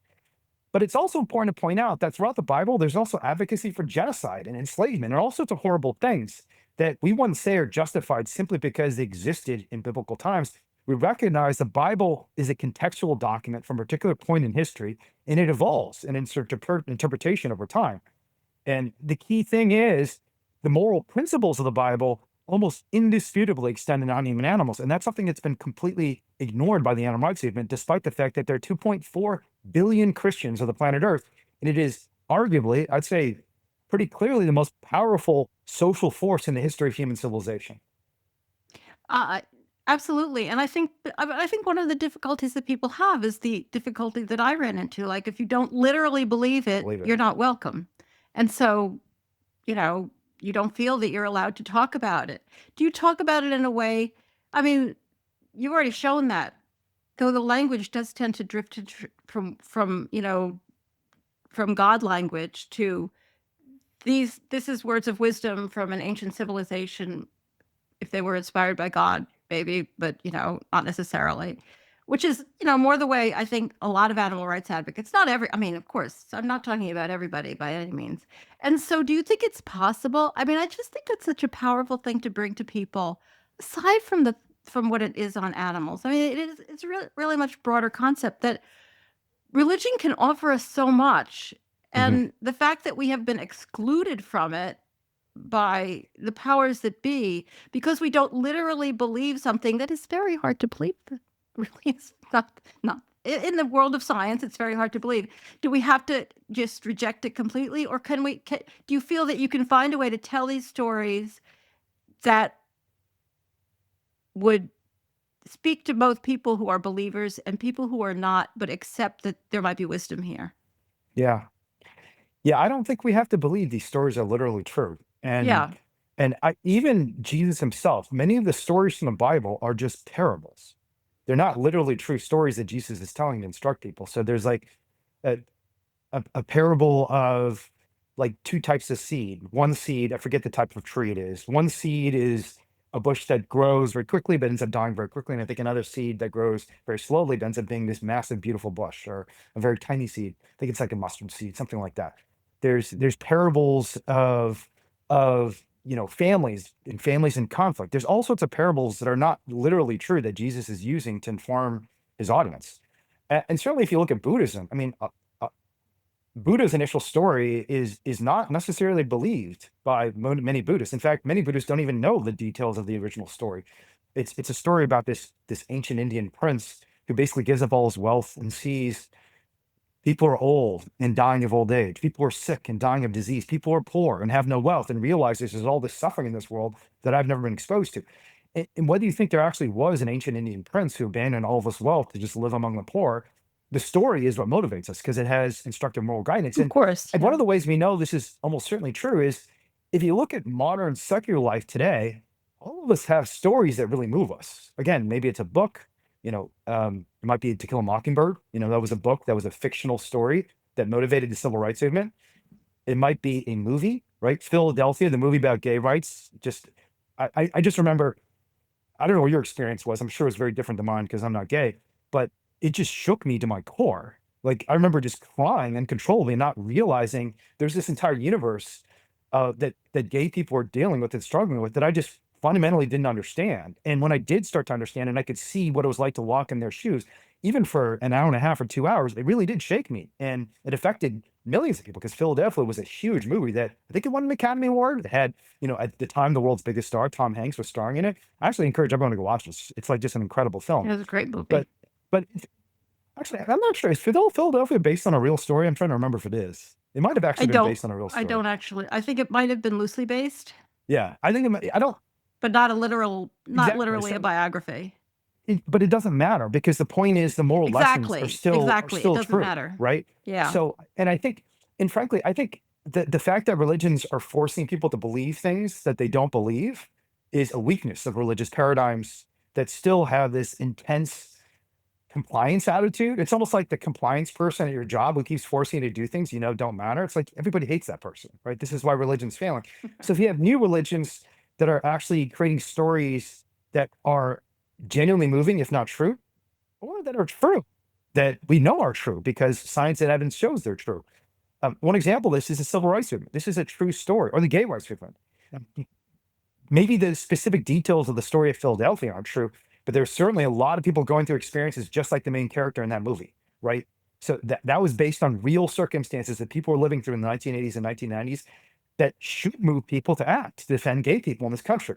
But it's also important to point out that throughout the Bible, there's also advocacy for genocide and enslavement and all sorts of horrible things that we wouldn't say are justified simply because they existed in biblical times. We recognize the Bible is a contextual document from a particular point in history, and it evolves in interpretation over time. And the key thing is the moral principles of the Bible almost indisputably extend to non-human animals. And that's something that's been completely ignored by the animal rights movement, despite the fact that there are 2.4 billion Christians on the planet Earth. And it is arguably, I'd say pretty clearly, the most powerful social force in the history of human civilization. Uh, absolutely. And I think one of the difficulties that people have is the difficulty that I ran into. Like, if you don't literally believe it, Believe it. you're not welcome. And so, you know, you don't feel that you're allowed to talk about it. Do you talk about it in a way? I mean, you've already shown that, though the language does tend to drift from, from God language to this is words of wisdom from an ancient civilization, if they were inspired by God, maybe, but not necessarily. Which is, more the way I think a lot of animal rights advocates, not every, I mean, of course, I'm not talking about everybody by any means. And so do you think it's possible? I mean, I just think it's such a powerful thing to bring to people, aside from what it is on animals. I mean, it's really, really much broader concept that religion can offer us so much. Mhm. And the fact that we have been excluded from it by the powers that be because we don't literally believe something that is very hard to believe. Really, it's not in the world of science. It's very hard to believe. Do we have to just reject it completely, or do you feel that you can find a way to tell these stories that would speak to both people who are believers and people who are not, but accept that there might be wisdom here? Yeah. Yeah, I don't think we have to believe these stories are literally true. Yeah, And even Jesus himself, many of the stories from the Bible are just parables. They're not literally true stories that Jesus is telling to instruct people. So there's like a, a parable of like two types of seed. One seed, I forget the type of tree it is. One seed is a bush that grows very quickly but ends up dying very quickly. And I think another seed that grows very slowly but ends up being this massive, beautiful bush, or a very tiny seed. I think it's like a mustard seed, something like that. There's parables of families and families in conflict. There's all sorts of parables that are not literally true that Jesus is using to inform his audience. And certainly, if you look at Buddhism, I mean, Buddha's initial story is not necessarily believed by many Buddhists. In fact, many Buddhists don't even know the details of the original story. It's a story about this ancient Indian prince who basically gives up all his wealth and sees people are old and dying of old age. People are sick and dying of disease. People are poor and have no wealth, and realizes there's all this suffering in this world that I've never been exposed to. And whether you think there actually was an ancient Indian prince who abandoned all of his wealth to just live among the poor, the story is what motivates us because it has instructive moral guidance. of course. And one Yeah. of the ways we know this is almost certainly true is if you look at modern secular life today, all of us have stories that really move us. Again, maybe it's a book, it might be To Kill a Mockingbird. That was a book, that was a fictional story that motivated the civil rights movement. It might be a movie, right? Philadelphia, the movie about gay rights. I just remember, I don't know what your experience was. I'm sure it's very different than mine because I'm not gay, but it just shook me to my core. Like I remember just crying uncontrollably, and not realizing there's this entire universe that gay people are dealing with and struggling with that I just fundamentally didn't understand. And when I did start to understand, and I could see what it was like to walk in their shoes, even for an hour and a half or 2 hours, it really did shake me, and it affected millions of people because Philadelphia was a huge movie that I think it won an Academy Award. It had, at the time, the world's biggest star, Tom Hanks, was starring in it. I actually encourage everyone to go watch this. It's like just an incredible It film. was a great movie. But but actually, I'm not sure. Is Philadelphia based on a real story? I'm trying to remember if it is. It might have I actually been don't based on a real I story. don't actually. I think it might have been loosely based, Yeah, I think it might, I don't but not exactly. literally a So, biography. but it doesn't matter because the point is the moral lessons are Exactly. still are Exactly. It still doesn't true, matter. right? Yeah. So, and I think, and frankly, I think the fact that religions are forcing people to believe things that they don't believe is a weakness of religious paradigms that still have this intense compliance attitude. It's almost like the compliance person at your job who keeps forcing you to do things don't matter. It's like everybody hates that person, right? This is why religion's failing. So if you have new religions that are actually creating stories that are genuinely moving, if not true, or that are true, that we know are true because science and evidence shows they're true. One example of this is the civil rights movement. This is a true story, or the gay rights movement. Um, Maybe the specific details of the story of Philadelphia aren't true, but there's certainly a lot of people going through experiences just like the main character in that movie, right? So that was based on real circumstances that people were living through in the 1980s and 1990s that should move people to act to defend gay people in this country.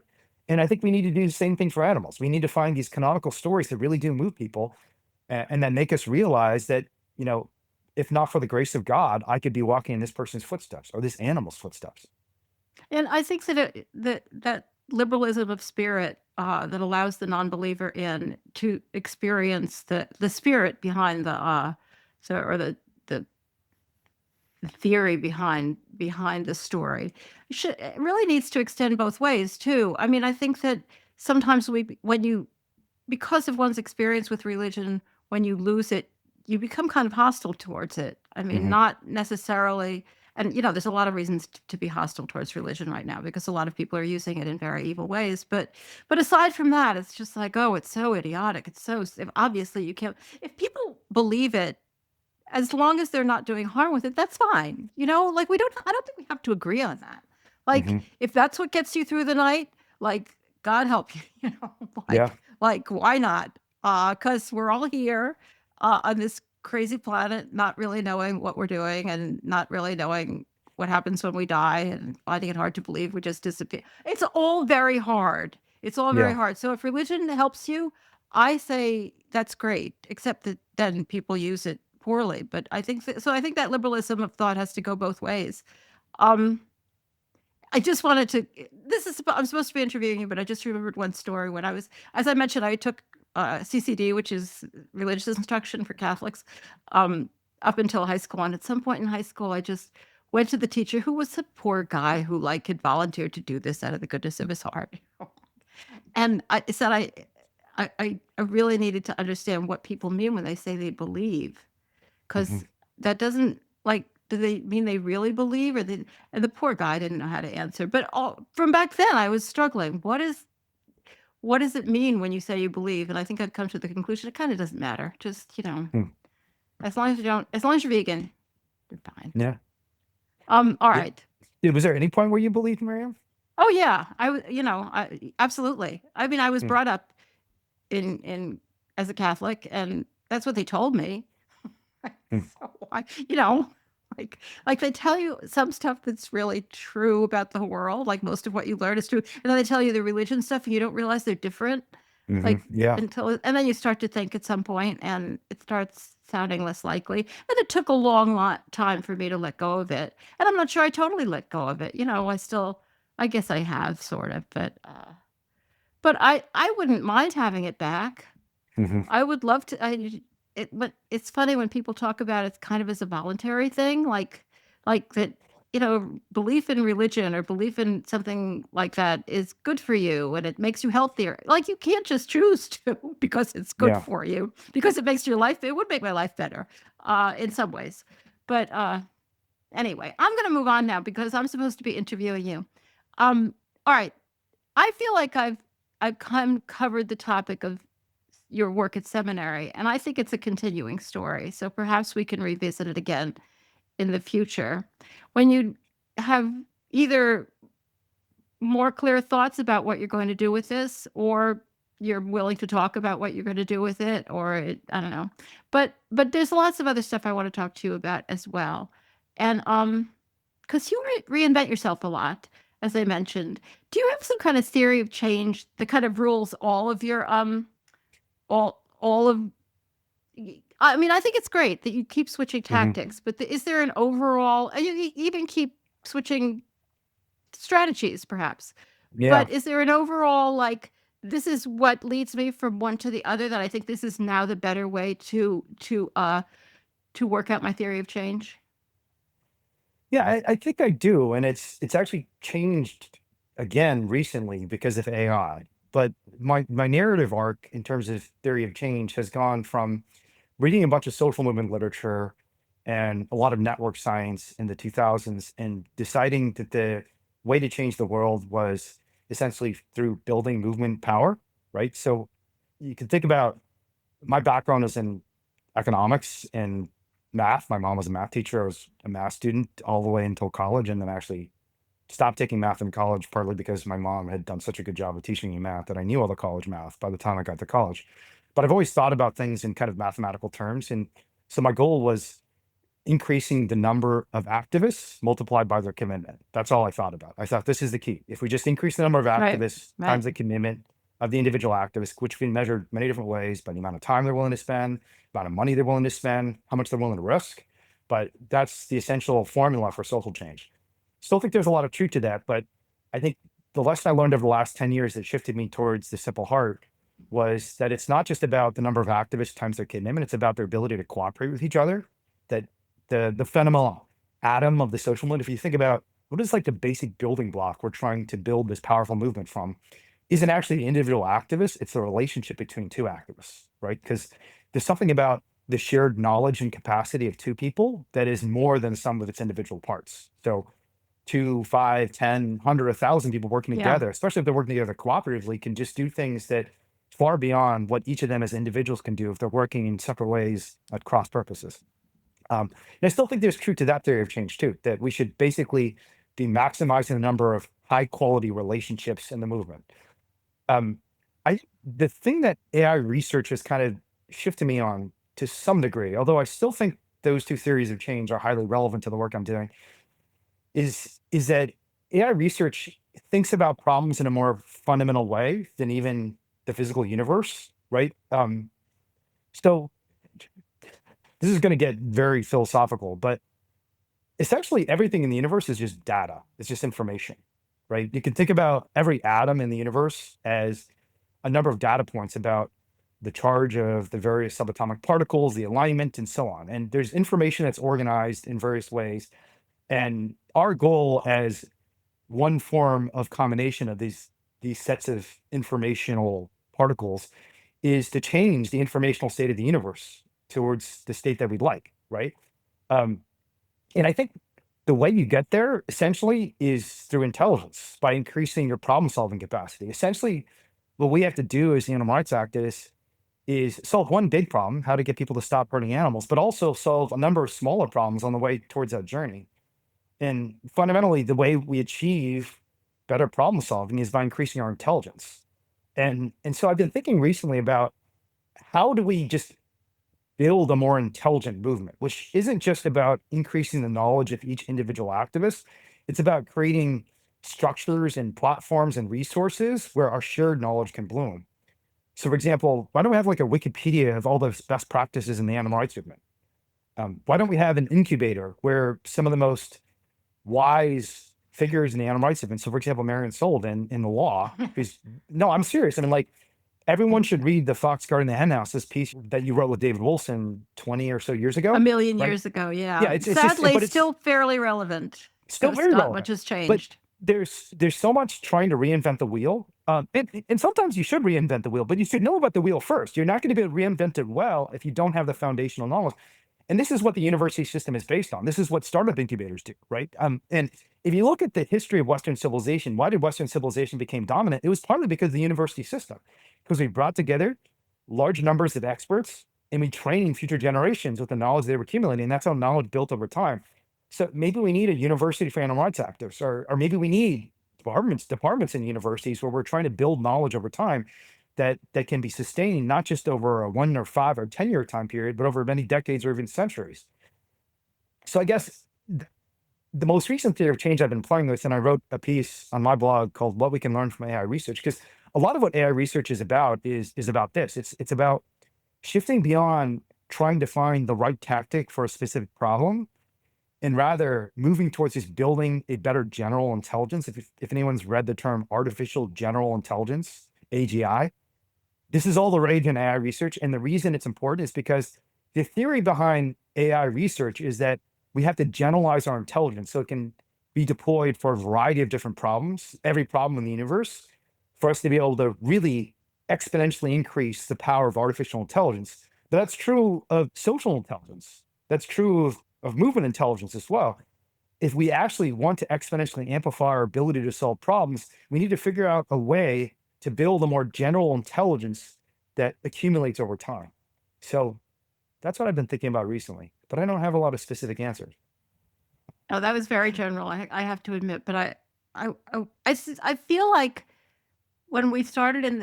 And I think we need to do the same thing for animals. We need to find these canonical stories that really do move people, and that make us realize that, you know, if not for the grace of God, I could be walking in this person's footsteps or this animal's footsteps. And I think that that liberalism of spirit that allows the non-believer in to experience the spirit behind the theory behind the story it really needs to extend both ways too. I mean, I think that sometimes when you because of one's experience with religion, when you lose it, you become kind of hostile towards it. I mean, Hmm. not necessarily, and there's a lot of reasons to be hostile towards religion right now because a lot of people are using it in very evil ways. But aside from that, it's just like, oh, it's so idiotic. It's so obviously you can't. If people believe it, as long as they're not doing harm with it, that's fine. Like I don't think we have to agree on that. Like Hmm. if that's what gets you through the night, like God help you, Yeah. like why not? Cuz we're all here on this crazy planet not really knowing what we're doing and not really knowing what happens when we die and finding it hard to believe we just disappear. It's all very hard. It's all very Yeah. hard. So if religion helps you, I say that's great, except that then people use it poorly. But I think that liberalism of thought has to go both ways. Um, I just wanted to. I'm supposed to be interviewing you, but I just remembered one story when as I mentioned, I took CCD, which is religious instruction for Catholics, um, up until high school. And at some point in high school, I just went to the teacher, who was a poor guy who like had volunteered to do this out of the goodness of his heart. And I said I really needed to understand what people mean when they say they believe, Hmm. because that doesn't like do they mean they really believe, and the poor guy didn't know how to answer. But from back then I was struggling. What does it mean when you say you believe? And I think I've come to the conclusion it kind of doesn't matter. Just, as long as you're vegan, you're fine. Yeah. All Yeah. right. Was there any point where you believed, Miriam? Oh yeah, I absolutely. I mean, I was Mm. brought up in as a Catholic, and that's what they told me. Mm. So like they tell you some stuff that's really true about the world, like most of what you learn is true, and then they tell you the religion stuff, and you don't realize they're different. Hmm. Like Yeah. and then you start to think at some point, and it starts sounding less likely. And it took a long lot time for me to let go of it, and I'm not sure I totally let go of it. I guess I have sort of, but I wouldn't mind having it back. Hmm. I would love to. But it's funny when people talk about it kind of as a voluntary thing, like that. Belief in religion or belief in something like that is good for you and it makes you healthier. Like you can't just choose to because it's good Yeah. for you because it makes your life. It would make my life better, in some ways. But anyway, I'm going to move on now because I'm supposed to be interviewing you. Um, all right. I feel like I've covered the topic of your work at seminary, and I think it's a continuing story. So perhaps we can revisit it again in the future when you have either more clear thoughts about what you're going to do with this, or you're willing to talk about what you're going to do with it, or I don't know. But there's lots of other stuff I want to talk to you about as well, and because you reinvent yourself a lot, as I mentioned. Do you have some kind of theory of change that kind of rules all of your all of I mean, I think it's great that you keep switching Hmm. tactics, but is there an overall, you even keep switching strategies perhaps, Yeah. but is there an overall, like, this is what leads me from one to the other, that I think this is now the better way to work out my theory of change? Yeah, I think I do, and it's actually changed again recently because of AI. But my narrative arc in terms of theory of change has gone from reading a bunch of social movement literature and a lot of network science in the 2000s and deciding that the way to change the world was essentially through building movement power, right? So you can think about my background is in economics and math. My mom was a math teacher. I was a math student all the way until college, and then actually stopped taking math in college, partly because my mom had done such a good job of teaching me math that I knew all the college math by the time I got to college. But I've always thought about things in kind of mathematical terms. And so my goal was increasing the number of activists multiplied by their commitment. That's all I thought about. I thought this is the key. If we just increase the number of Right. activists Right. times the commitment of the individual activists, which can be measured many different ways by the amount of time they're willing to spend, amount of money they're willing to spend, how much they're willing to risk. But that's the essential formula for social change. Still think there's a lot of truth to that, but I think the lesson I learned over the last 10 years that shifted me towards the simple heart was that it's not just about the number of activists times their commitment, it's about their ability to cooperate with each other. That the fundamental atom of the social movement, if you think about what is like the basic building block we're trying to build this powerful movement from, isn't actually the individual activist, it's the relationship between two activists, right? Because there's something about the shared knowledge and capacity of two people that is more than the sum of its individual parts. So 2, 5, 10, 100, 1,000 people working Yeah. together, especially if they're working together cooperatively, can just do things that far beyond what each of them as individuals can do if they're working in separate ways at cross purposes. And I still think there's truth to that theory of change too, that we should basically be maximizing the number of high quality relationships in the movement. Um, the thing that AI research has kind of shifted me on to some degree, although I still think those two theories of change are highly relevant to the work I'm doing, is that AI research thinks about problems in a more fundamental way than even the physical universe, right? So this is going to get very philosophical, but essentially everything in the universe is just data. It's just information, right? You can think about every atom in the universe as a number of data points about the charge of the various subatomic particles, the alignment, and so on. And there's information that's organized in various ways. And our goal as one form of combination of these sets of informational particles is to change the informational state of the universe towards the state that we'd like, right? Um, and I think the way you get there essentially is through intelligence by increasing your problem solving capacity. Essentially, what we have to do as animal rights activists is solve one big problem, how to get people to stop hurting animals, but also solve a number of smaller problems on the way towards that journey. And fundamentally, the way we achieve better problem solving is by increasing our intelligence. And so I've been thinking recently about how do we just build a more intelligent movement, which isn't just about increasing the knowledge of each individual activist. It's about creating structures and platforms and resources where our shared knowledge can bloom. So, for example, why don't we have like a Wikipedia of all the best practices in the animal rights movement? Why don't we have an incubator where some of the most wise figures in the animal rights movement, so for example, Mariann Sullivan in the law, who's no, I'm serious. I mean, like everyone should read the Fox Guard and the Hen House, this piece that you wrote with David Wilson 20 or so years A ago, million right? years ago, Yeah, yeah. it's just, Sadly, but it's still fairly relevant. still It's very not much relevant. has But changed. there's so much trying to reinvent the wheel. And sometimes you should reinvent the wheel, but you should know about the wheel first. You're not going to be able to reinvent it well if you don't have the foundational knowledge. And this is what the university system is based on. This is what startup incubators do, right? And if you look at the history of Western civilization, why did Western civilization become dominant? It was partly because of the university system, because we brought together large numbers of experts and we trained future generations with the knowledge they were accumulating. And that's how knowledge built over time. So maybe we need a university for animal rights activists, or maybe we need departments in universities where we're trying to build knowledge over time that can be sustained not just over a 1 or 5 or 10-year time period, but over many decades or even centuries. So I guess the most recent theory of change I've been playing with, and I wrote a piece on my blog called "What We Can Learn from AI Research," because a lot of what AI research is about is about this. It's about shifting beyond trying to find the right tactic for a specific problem and rather moving towards just building a better general intelligence. If anyone's read the term artificial general intelligence, AGI, this is all the rage in AI research. And the reason it's important is because the theory behind AI research is that we have to generalize our intelligence so it can be deployed for a variety of different problems, every problem in the universe, for us to be able to really exponentially increase the power of artificial intelligence. But that's true of social intelligence. That's true of movement intelligence as well. If we actually want to exponentially amplify our ability to solve problems, we need to figure out a way to build a more general intelligence that accumulates over time. So that's what I've been thinking about recently, but I don't have a lot of specific answers. Oh, that was very general. I have to admit, but I feel like when I started in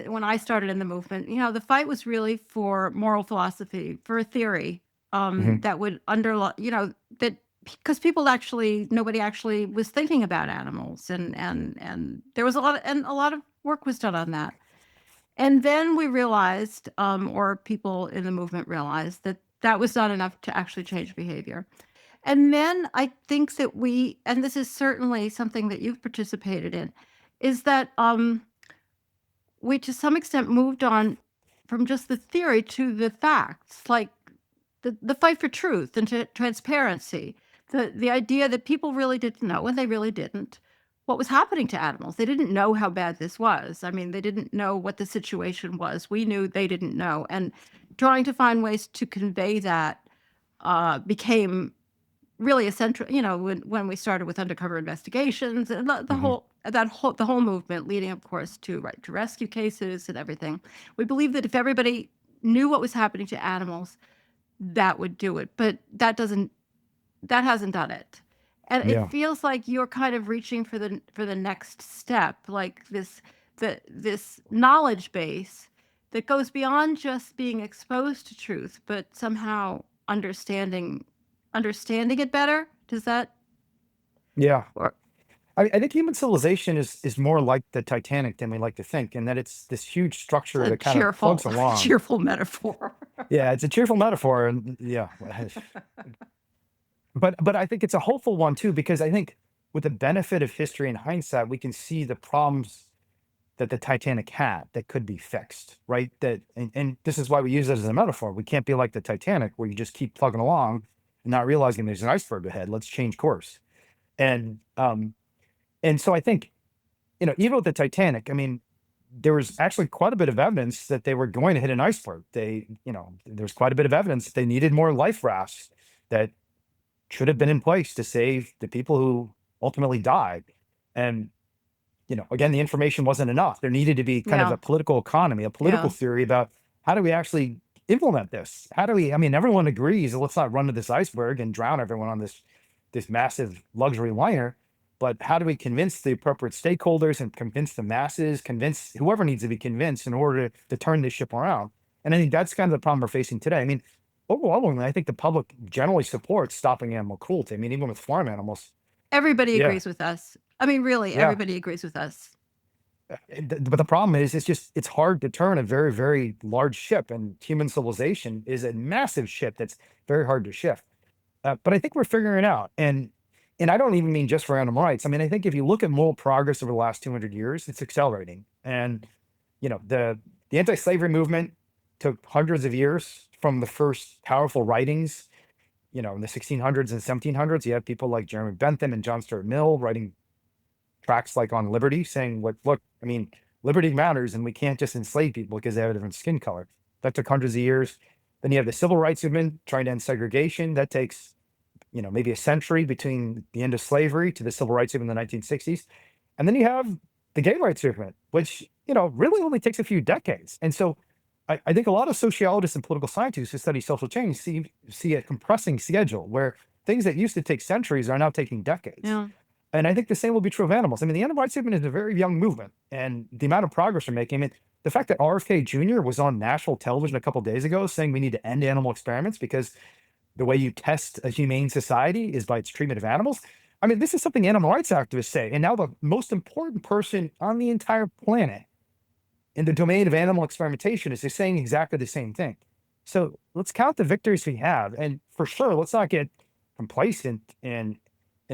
the movement, the fight was really for moral philosophy, for a theory Mhm. that would underlie, that because nobody actually was thinking about animals, and there was a lot of work was done on that. And then we realized, or people in the movement realized, that that was not enough to actually change behavior. And then I think that and this is certainly something that you've participated in, is that we to some extent moved on from just the theory to the facts, like the fight for truth and transparency, the idea that people really didn't know, and they really didn't, what was happening to animals. They didn't know how bad this was. I mean, they didn't know what the situation was. We knew they didn't know, and trying to find ways to convey that became really essential. When we started with undercover investigations and Hmm. the whole movement leading, of course, to right to rescue cases and everything. We believe that if everybody knew what was happening to animals, that would do it. But that hasn't done it. And it Yeah. feels like you're kind of reaching for the next step, like this knowledge base that goes beyond just being exposed to truth, but somehow understanding it better. Does that Yeah. or I think human civilization is more like the Titanic than we like to think, and that it's this huge it's structure a that kind of plugs cheerful along. cheerful metaphor. Yeah, it's a cheerful metaphor, and yeah, but I think it's a hopeful one too, because I think with the benefit of history and hindsight, we can see the problems that the Titanic had that could be fixed, right? And this is why we use it as a metaphor. We can't be like the Titanic, where you just keep plugging along and not realizing there's an iceberg ahead. Let's change course. And so I think, even with the Titanic, I mean, there was actually quite a bit of evidence that they were going to hit an iceberg. There's quite a bit of evidence they needed more life rafts that should have been in place to save the people who ultimately died. And, again, the information wasn't enough. There needed to be kind of Yeah, a political economy, a political yeah. theory about how do we actually implement this? I mean, everyone agrees, let's not run to this iceberg and drown everyone on this massive luxury liner. But how do we convince the appropriate stakeholders and convince the masses, convince whoever needs to be convinced in order to turn this ship around? And I think that's kind of the problem we're facing today. I mean, overwhelmingly, I think the public generally supports stopping animal cruelty. I mean, even with farm animals. Everybody Yeah, agrees with us. I mean, really, yeah. everybody agrees with us. But the problem is, it's hard to turn a very, very large ship, and human civilization is a massive ship that's very hard to shift. But I think we're figuring it out, and I don't even mean just for animal rights. I mean, I think if you look at moral progress over the last 200 years, it's accelerating. And the anti-slavery movement took hundreds of years from the first powerful writings. In the 1600s and 1700s, you have people like Jeremy Bentham and John Stuart Mill writing tracts like on liberty, saying, look, I mean, liberty matters, and we can't just enslave people because they have a different skin color. That took hundreds of years. Then you have the civil rights movement trying to end segregation. That takes, maybe a century between the end of slavery to the civil rights movement in the 1960s. And then you have the gay rights movement, which, really only takes a few decades. And so I think a lot of sociologists and political scientists who study social change see a compressing schedule where things that used to take centuries are now taking decades. Yeah. And I think the same will be true of animals. I mean, the animal rights movement is a very young movement, and the amount of progress we're making. I mean, the fact that RFK Jr. was on national television a couple of days ago saying we need to end animal experiments because the way you test a humane society is by its treatment of animals. I mean, this is something animal rights activists say. And now the most important person on the entire planet in the domain of animal experimentation is saying exactly the same thing. So let's count the victories we have. And for sure, let's not get complacent and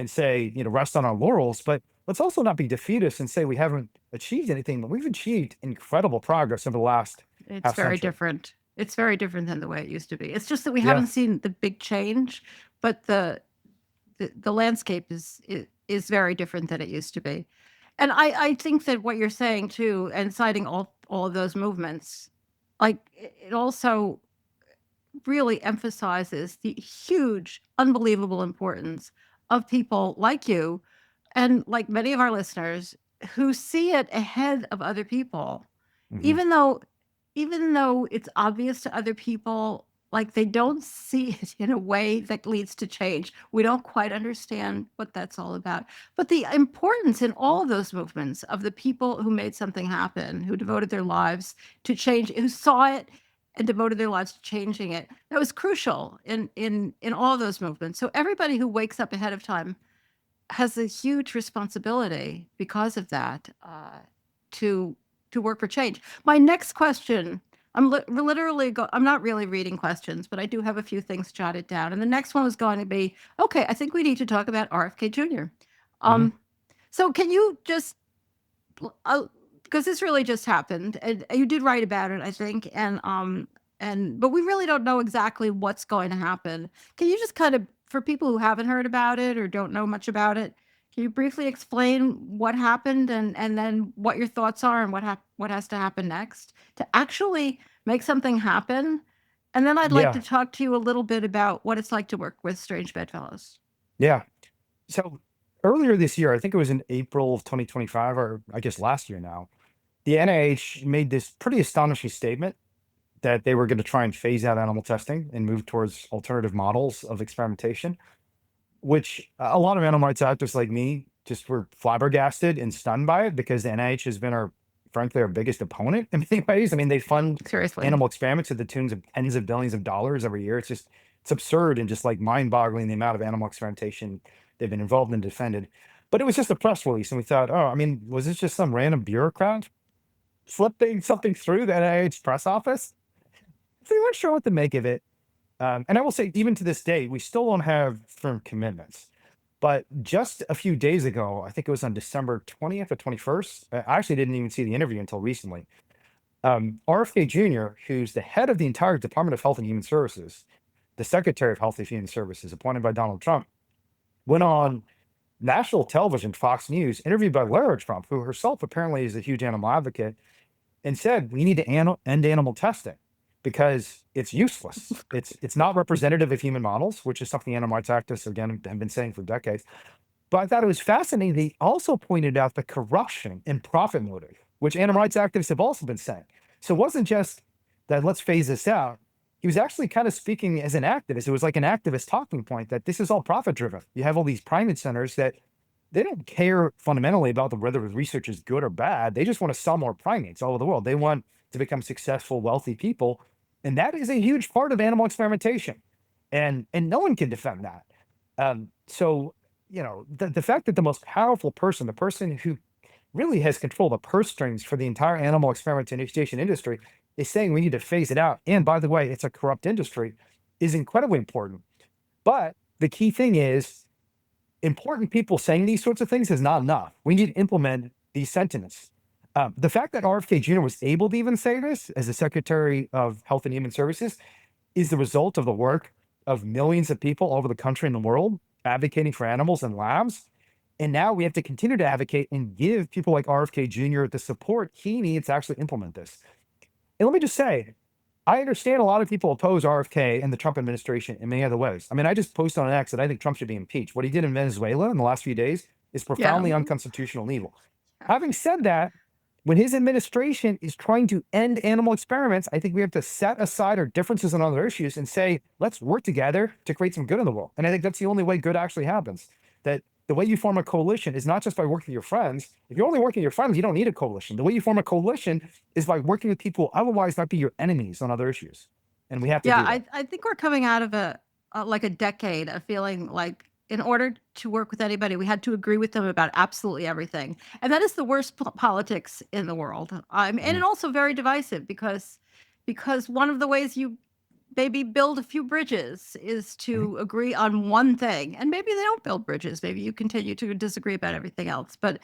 say, rest on our laurels, but let's also not be defeatist and say we haven't achieved anything, but we've achieved incredible progress over the last It's half very century. different. It's very different than the way it used to be. It's just that we Yeah. haven't seen the big change, but the landscape is very different than it used to be. And I think that what you're saying too, and citing all of those movements, like it also really emphasizes the huge, unbelievable importance of people like you and like many of our listeners who see it ahead of other people, Hmm. even though it's obvious to other people, like they don't see it in a way that leads to change. We don't quite understand what that's all about. But the importance in all of those movements of the people who made something happen, who devoted their lives to change, who saw it and devoted their lives to changing it. That was crucial in all of those movements. So everybody who wakes up ahead of time has a huge responsibility because of that, to work for change. My next question, I'm not really reading questions, but I do have a few things jotted down. And the next one was going to be, okay, I think we need to talk about RFK Jr. Mhm. So can you just, because this really just happened, and you did write about it, I think, and but we really don't know exactly what's going to happen. Can you just kind of, for people who haven't heard about it or don't know much about it, can you briefly explain what happened and then what your thoughts are and what has to happen next to actually make something happen? And then I'd like to Yeah. talk to you a little bit about what it's like to work with strange bedfellows. Yeah. So earlier this year, I think it was in April of 2025, or I guess last year now, the NIH made this pretty astonishing statement that they were going to try and phase out animal testing and move towards alternative models of experimentation, which a lot of animal rights activists like me just were flabbergasted and stunned by it because the NIH has been frankly, our biggest opponent in many ways. I mean, they fund Seriously. animal experiments to the tunes of tens of billions of dollars every year. It's absurd and just like mind boggling the amount of animal experimentation they've been involved in and defended. But it was just a press release. And we thought, oh, I mean, was this just some random bureaucrat slipping something through the NIH press office? So we weren't sure what to make of it. And I will say, even to this day, we still don't have firm commitments. But just a few days ago, I think it was on December 20th or 21st, I actually didn't even see the interview until recently. RFK Jr., who's the head of the entire Department of Health and Human Services, the Secretary of Health and Human Services, appointed by Donald Trump, went on national television, Fox News, interviewed by Lara Trump, who herself apparently is a huge animal advocate, and said we need to end animal testing because it's useless. It's not representative of human models, which is something animal rights activists again have been saying for decades. But I thought it was fascinating. They also pointed out the corruption and profit motive, which animal rights activists have also been saying. So it wasn't just that let's phase this out. He was actually kind of speaking as an activist. It was like an activist talking point that this is all profit driven. You have all these primate centers that they don't care fundamentally about whether the research is good or bad. They just want to sell more primates all over the world. They want to become successful, wealthy people. And that is a huge part of animal experimentation. And no one can defend that. So, the fact that the most powerful person, the person who really has control of the purse strings for the entire animal experimentation industry, is saying we need to phase it out. And by the way, it's a corrupt industry, is incredibly important. But the key thing is important people saying these sorts of things is not enough. We need to implement these sentiments. The fact that RFK Jr. was able to even say this as the Secretary of Health and Human Services is the result of the work of millions of people all over the country and the world advocating for animals in labs. And now we have to continue to advocate and give people like RFK Jr. the support he needs to actually implement this. And let me just say, I understand a lot of people oppose RFK and the Trump administration in many other ways. I mean, I just posted on X that I think Trump should be impeached. What he did in Venezuela in the last few days is Yeah. profoundly unconstitutional and evil. Having said that, when his administration is trying to end animal experiments, I think we have to set aside our differences on other issues and say, let's work together to create some good in the world. And I think that's the only way good actually happens. That the way you form a coalition is not just by working with your friends. If you're only working with your friends, you don't need a coalition. The way you form a coalition is by working with people who otherwise might be your enemies on other issues. And we have to Yeah, do that. I think we're coming out of like a decade of feeling like in order to work with anybody, we had to agree with them about absolutely everything, and that is the worst politics in the world. And Mhm, also very divisive because one of the ways you maybe build a few bridges is mhm, to agree on one thing, and maybe they don't build bridges. Maybe you continue to disagree about everything else, but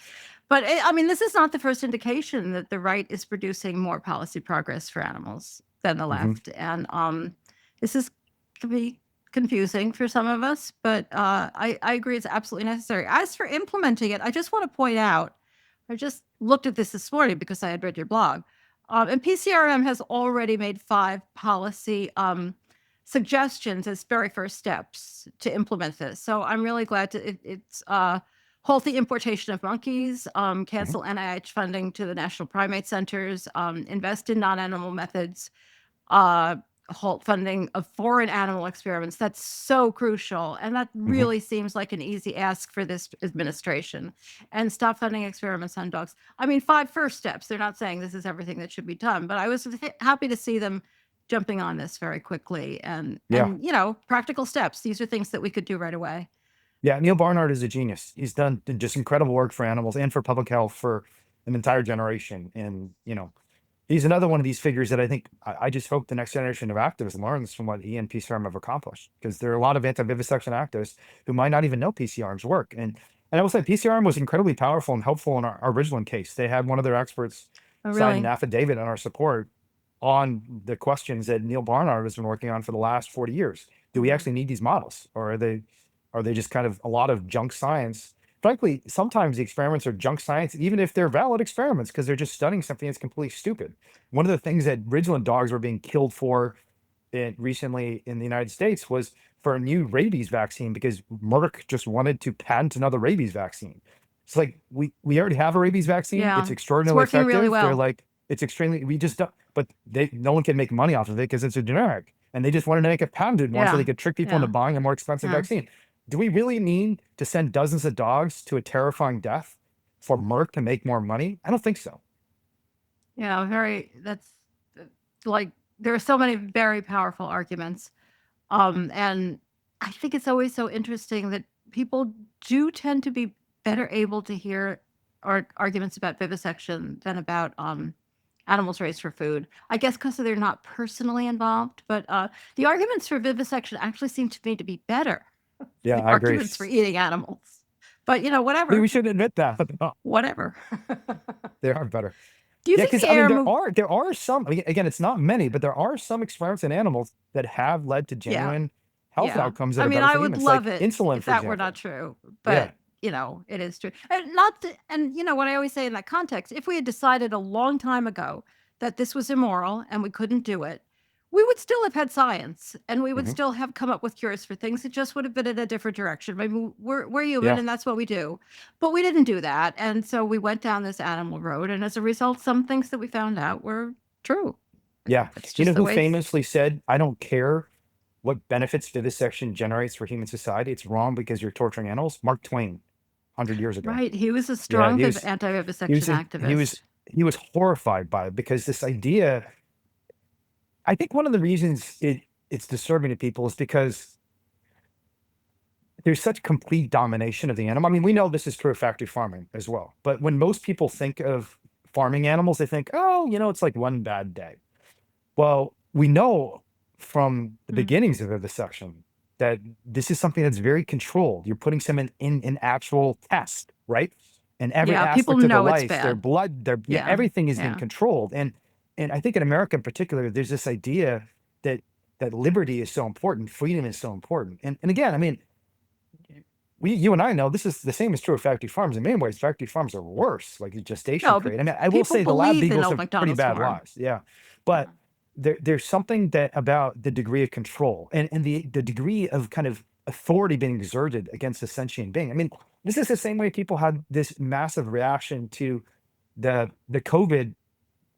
I mean, this is not the first indication that the right is producing more policy progress for animals than the mhm. left. And this is can be confusing for some of us, but I agree it's absolutely necessary. As for implementing it, I just want to point out, I just looked at this morning because I had read your blog. And PCRM has already made 5 policy suggestions as very first steps to implement this. So I'm really glad it's halt the importation of monkeys, Mhm. cancel NIH funding to the national primate centers, invest in non-animal methods, halt funding of foreign animal experiments. That's so crucial. And that Mhm. really seems like an easy ask for this administration. And stop funding experiments on dogs. I mean, 5 first steps. They're not saying this is everything that should be done, but I was happy to see them jumping on this very quickly Yeah. and practical steps. These are things that we could do right away. Yeah, Neil Barnard is a genius. He's done just incredible work for animals and for public health for an entire generation. And, he's another one of these figures that I think I just hope the next generation of activists learns from what he and PCR have accomplished. Because there are a lot of anti-vivisection activists who might not even know PCRM's work. And I will say PCRM was incredibly powerful and helpful in our Ridgeland case. They had one of their experts Oh, sign an really? affidavit on our support on the questions that Neil Barnard has been working on for the last 40 years. Do we Mhm. actually need these models, or are they just kind of a lot of junk science? Frankly, sometimes the experiments are junk science, even if they're valid experiments, because they're just studying something that's completely stupid. One of the things that Ridgeland dogs were being killed for recently in the United States was for a new rabies vaccine because Merck just wanted to patent another rabies vaccine. It's like we already have a rabies vaccine. It's Yeah, it's extraordinarily working really effective. They're well. like, it's extremely, we just don't, but no one can make money off of it because it's a generic. And they just wanted to make a patented one so they Yeah, could trick people into yeah, buying a more expensive yeah. vaccine. Do we really need to send dozens of dogs to a terrifying death for Merck to make more money? I don't think so. Yeah, that's uh, like there are so many very powerful arguments. And I think it's always so interesting that people do tend to be better able to hear arguments about vivisection than about animals raised for food. I guess because they're not personally involved, but the arguments for vivisection actually seem to me to be better Yeah, than the I agree. arguments for eating animals. But We whatever, should admit that, but whatever. they are better. Do you Yeah, think because the I mean, air there move? are there are some. I mean, again, it's not many, but there are some experiments in animals that have led to Yeah, genuine health yeah. outcomes that I are mean, better I for would humans, love like it insulin, if for that were not example. true, Yeah. but it is true. And not to, and what I always say in that context, if we had decided a long time ago that this was immoral and we couldn't do it, we would still have had science and we would Hmm. still have come up with cures for things. It just would have been in a different direction. I mean, we're human Yeah. and that's what we do. But we didn't do that. And so we went down this animal road. And as a result, some things that we found out were true. Yeah. It's You know just the who way it's. famously said, "I don't care what benefits vivisection generates for human society. It's wrong because you're torturing animals." Mark Twain, 100 years ago. Right. He was a Yeah, strong he anti-vivisection was he was activist. he was horrified by it because this idea. I think one of the reasons it's disturbing to people is because there's such complete domination of the animal. I mean, we know this is true of factory farming as well. But when most people think of farming animals, they think, oh, it's like one bad day. Well, we know from the Mm. beginnings of vivisection that this is something that's very controlled. You're putting someone in an actual test, right? And every Yeah, people aspect of their know it's life, their bad. blood, yeah, Yeah, everything is being yeah. controlled. And I think in America in particular, there's this idea that liberty is so important, freedom is so important. And again, I mean, you and I know this is the same is true of factory farms. In many ways, factory farms are worse, like a gestation No, crate. I mean, I will people say the lab believe in beagles Old have pretty McDonald's bad farm. lives, yeah. Yeah. But there's something that about the degree of control and the degree of kind of authority being exerted against a sentient being. I mean, this is the same way people had this massive reaction to the COVID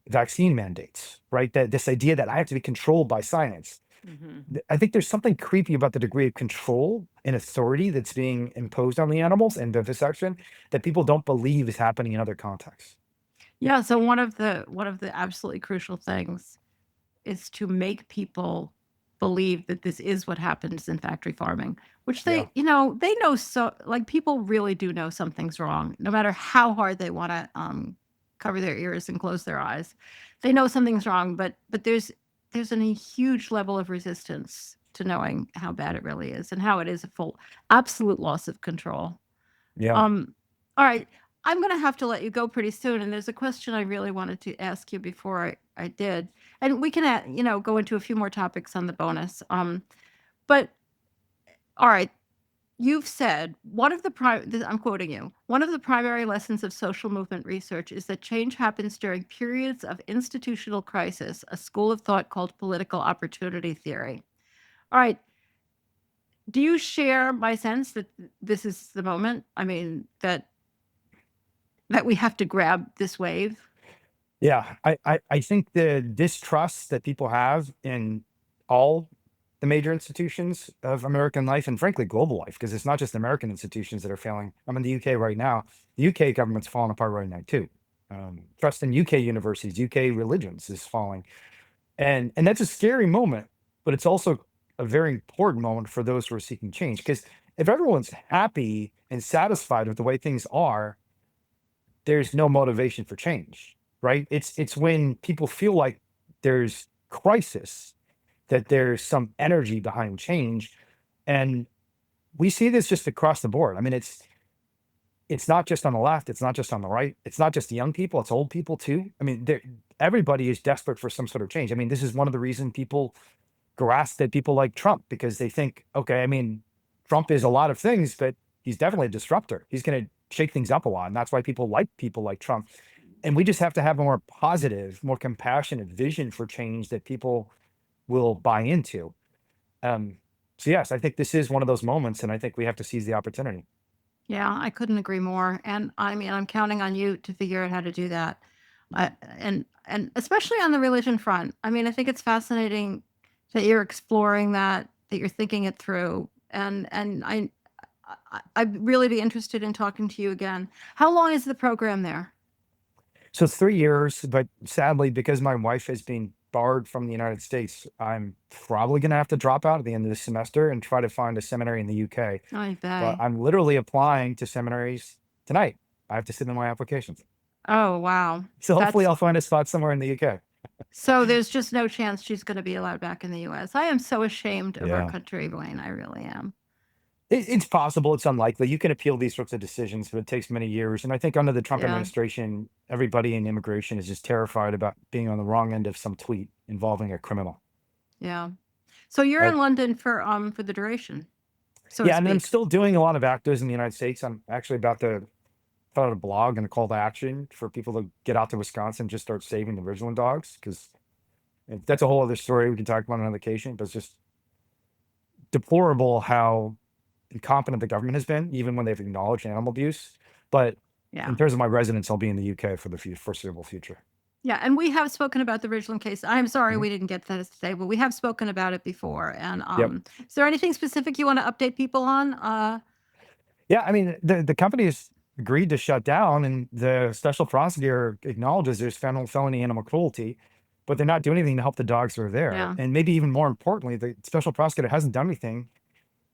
vaccine mandates, right? That this idea that I have to be controlled by science. Mhm. I think there's something creepy about the degree of control and authority that's being imposed on the animals and vivisection that people don't believe is happening in other contexts. Yeah, so one of the absolutely crucial things is to make people believe that this is what happens in factory farming, which Yeah. they know, so like people really do know something's wrong, no matter how hard they want to cover their ears and close their eyes. They know something's wrong, but there's a huge level of resistance to knowing how bad it really is and how it is a full absolute loss of control. Yeah. Um, all right. I'm going to have to let you go pretty soon. And there's a question I really wanted to ask you before I did. And we can, go into a few more topics on the bonus. But all right. You've said I'm quoting you. One of the primary lessons of social movement research is that change happens during periods of institutional crisis, a school of thought called political opportunity theory. All right. Do you share my sense that this is the moment? I mean, that we have to grab this wave? Yeah. I think the distrust that people have in all the major institutions of American life and frankly global life, because it's not just American institutions that are failing. I'm in the UK right now. The UK government's falling apart right now too. Trust in UK universities, UK religions is falling. And that's a scary moment, but it's also a very important moment for those who are seeking change. Because if everyone's happy and satisfied with the way things are, there's no motivation for change, right? It's when people feel like there's crisis that there's some energy behind change. And we see this just across the board. I mean, it's not just on the left, it's not just on the right, it's not just young people, it's old people too. I mean, everybody is desperate for some sort of change. I mean, this is one of the reasons people grasp at people like Trump, because they think, okay, I mean, Trump is a lot of things, but he's definitely a disruptor. He's going to shake things up a lot. And that's why people like Trump. And we just have to have a more positive, more compassionate vision for change that people will buy into. Um, so yes, I think this is one of those moments, and I think we have to seize the opportunity. Yeah, I couldn't agree more. And I mean, I'm counting on you to figure out how to do that. And especially on the religion front. I mean, I think it's fascinating that you're exploring that, that you're thinking it through. I'd really be interested in talking to you again. How long is the program there? So it's 3 years, but sadly, because my wife has been barred from the United States, I'm probably going to have to drop out at the end of the semester and try to find a seminary in the UK. I But bet. I'm literally applying to seminaries tonight. I have to send in my applications. Oh, wow. So hopefully That's I'll find a spot somewhere in the UK. so there's just no chance she's going to be allowed back in the US. I am so ashamed of our Yeah. country, Wayne. I really am. It's possible, it's unlikely. You can appeal these sorts of decisions, but it takes many years. And I think under the Trump Yeah. administration, everybody in immigration is just terrified about being on the wrong end of some tweet involving a criminal. Yeah. So you're Uh, in London for the duration, so to yeah, and I'm speak. still doing a lot of activism in the United States. I'm actually about to put out a blog and a call to action for people to get out to Wisconsin and just start saving the Ridgeland dogs, because that's a whole other story we can talk about on another occasion. But it's just deplorable how incompetent the government has been, even when they've acknowledged animal abuse. But Yeah. in terms of my residence, I'll be in the UK for the foreseeable future. Yeah, and we have spoken about the Ridgeland case. I'm sorry Mhm. we didn't get to this today, but we have spoken about it before. And Yep. is there anything specific you want to update people on? Yeah, I mean, the company has agreed to shut down, and the special prosecutor acknowledges there's felony animal cruelty, but they're not doing anything to help the dogs that are there. Yeah. And maybe even more importantly, the special prosecutor hasn't done anything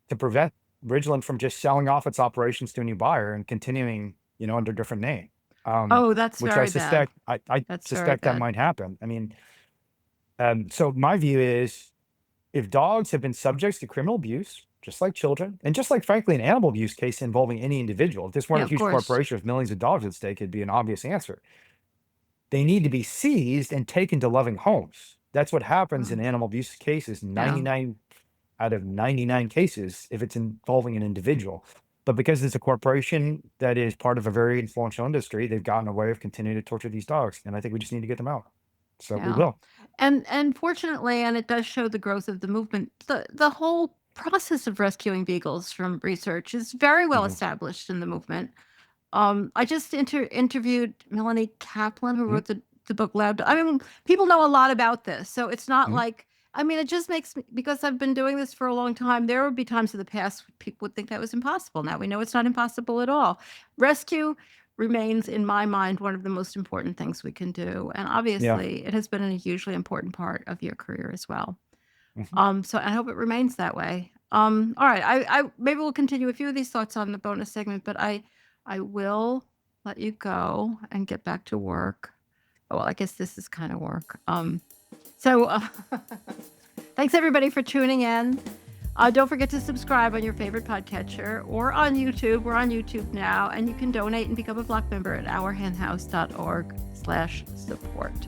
to prevent Ridgeland from just selling off its operations to a new buyer and continuing, under a different name. Oh, that's Which I very bad. suspect, I That's very suspect that bad. might happen. I mean, so my view is, if dogs have been subjects to criminal abuse, just like children, and just like, frankly, an animal abuse case involving any individual, if this weren't Yeah, a of huge course. corporation with millions of dollars at stake, it'd be an obvious answer. They need to be seized and taken to loving homes. That's what happens Oh, in animal abuse cases, yeah. 99 out of 99 cases, if it's involving an individual. But because it's a corporation that is part of a very influential industry, they've gotten a way of continuing to torture these dogs. And I think we just need to get them out. So we Yeah. will. And fortunately, and it does show the growth of the movement, the whole process of rescuing beagles from research is very well Mhm. established in the movement. I just interviewed Melanie Kaplan, who Mhm. wrote the book Lab. I mean, people know a lot about this, so it's not Mhm. like, I mean, it just makes me, because I've been doing this for a long time. There would be times in the past people would think that was impossible. Now we know it's not impossible at all. Rescue remains, in my mind, one of the most important things we can do, and Yeah. obviously, it has been a hugely important part of your career as well. Mhm. So I hope it remains that way. All right, I maybe we'll continue a few of these thoughts on the bonus segment, but I will let you go and get back to work. Oh, well, I guess this is kind of work. So thanks everybody for tuning in. Don't forget to subscribe on your favorite podcatcher or on YouTube. We're on YouTube now, and you can donate and become a Block member at ourhenhouse.org/support.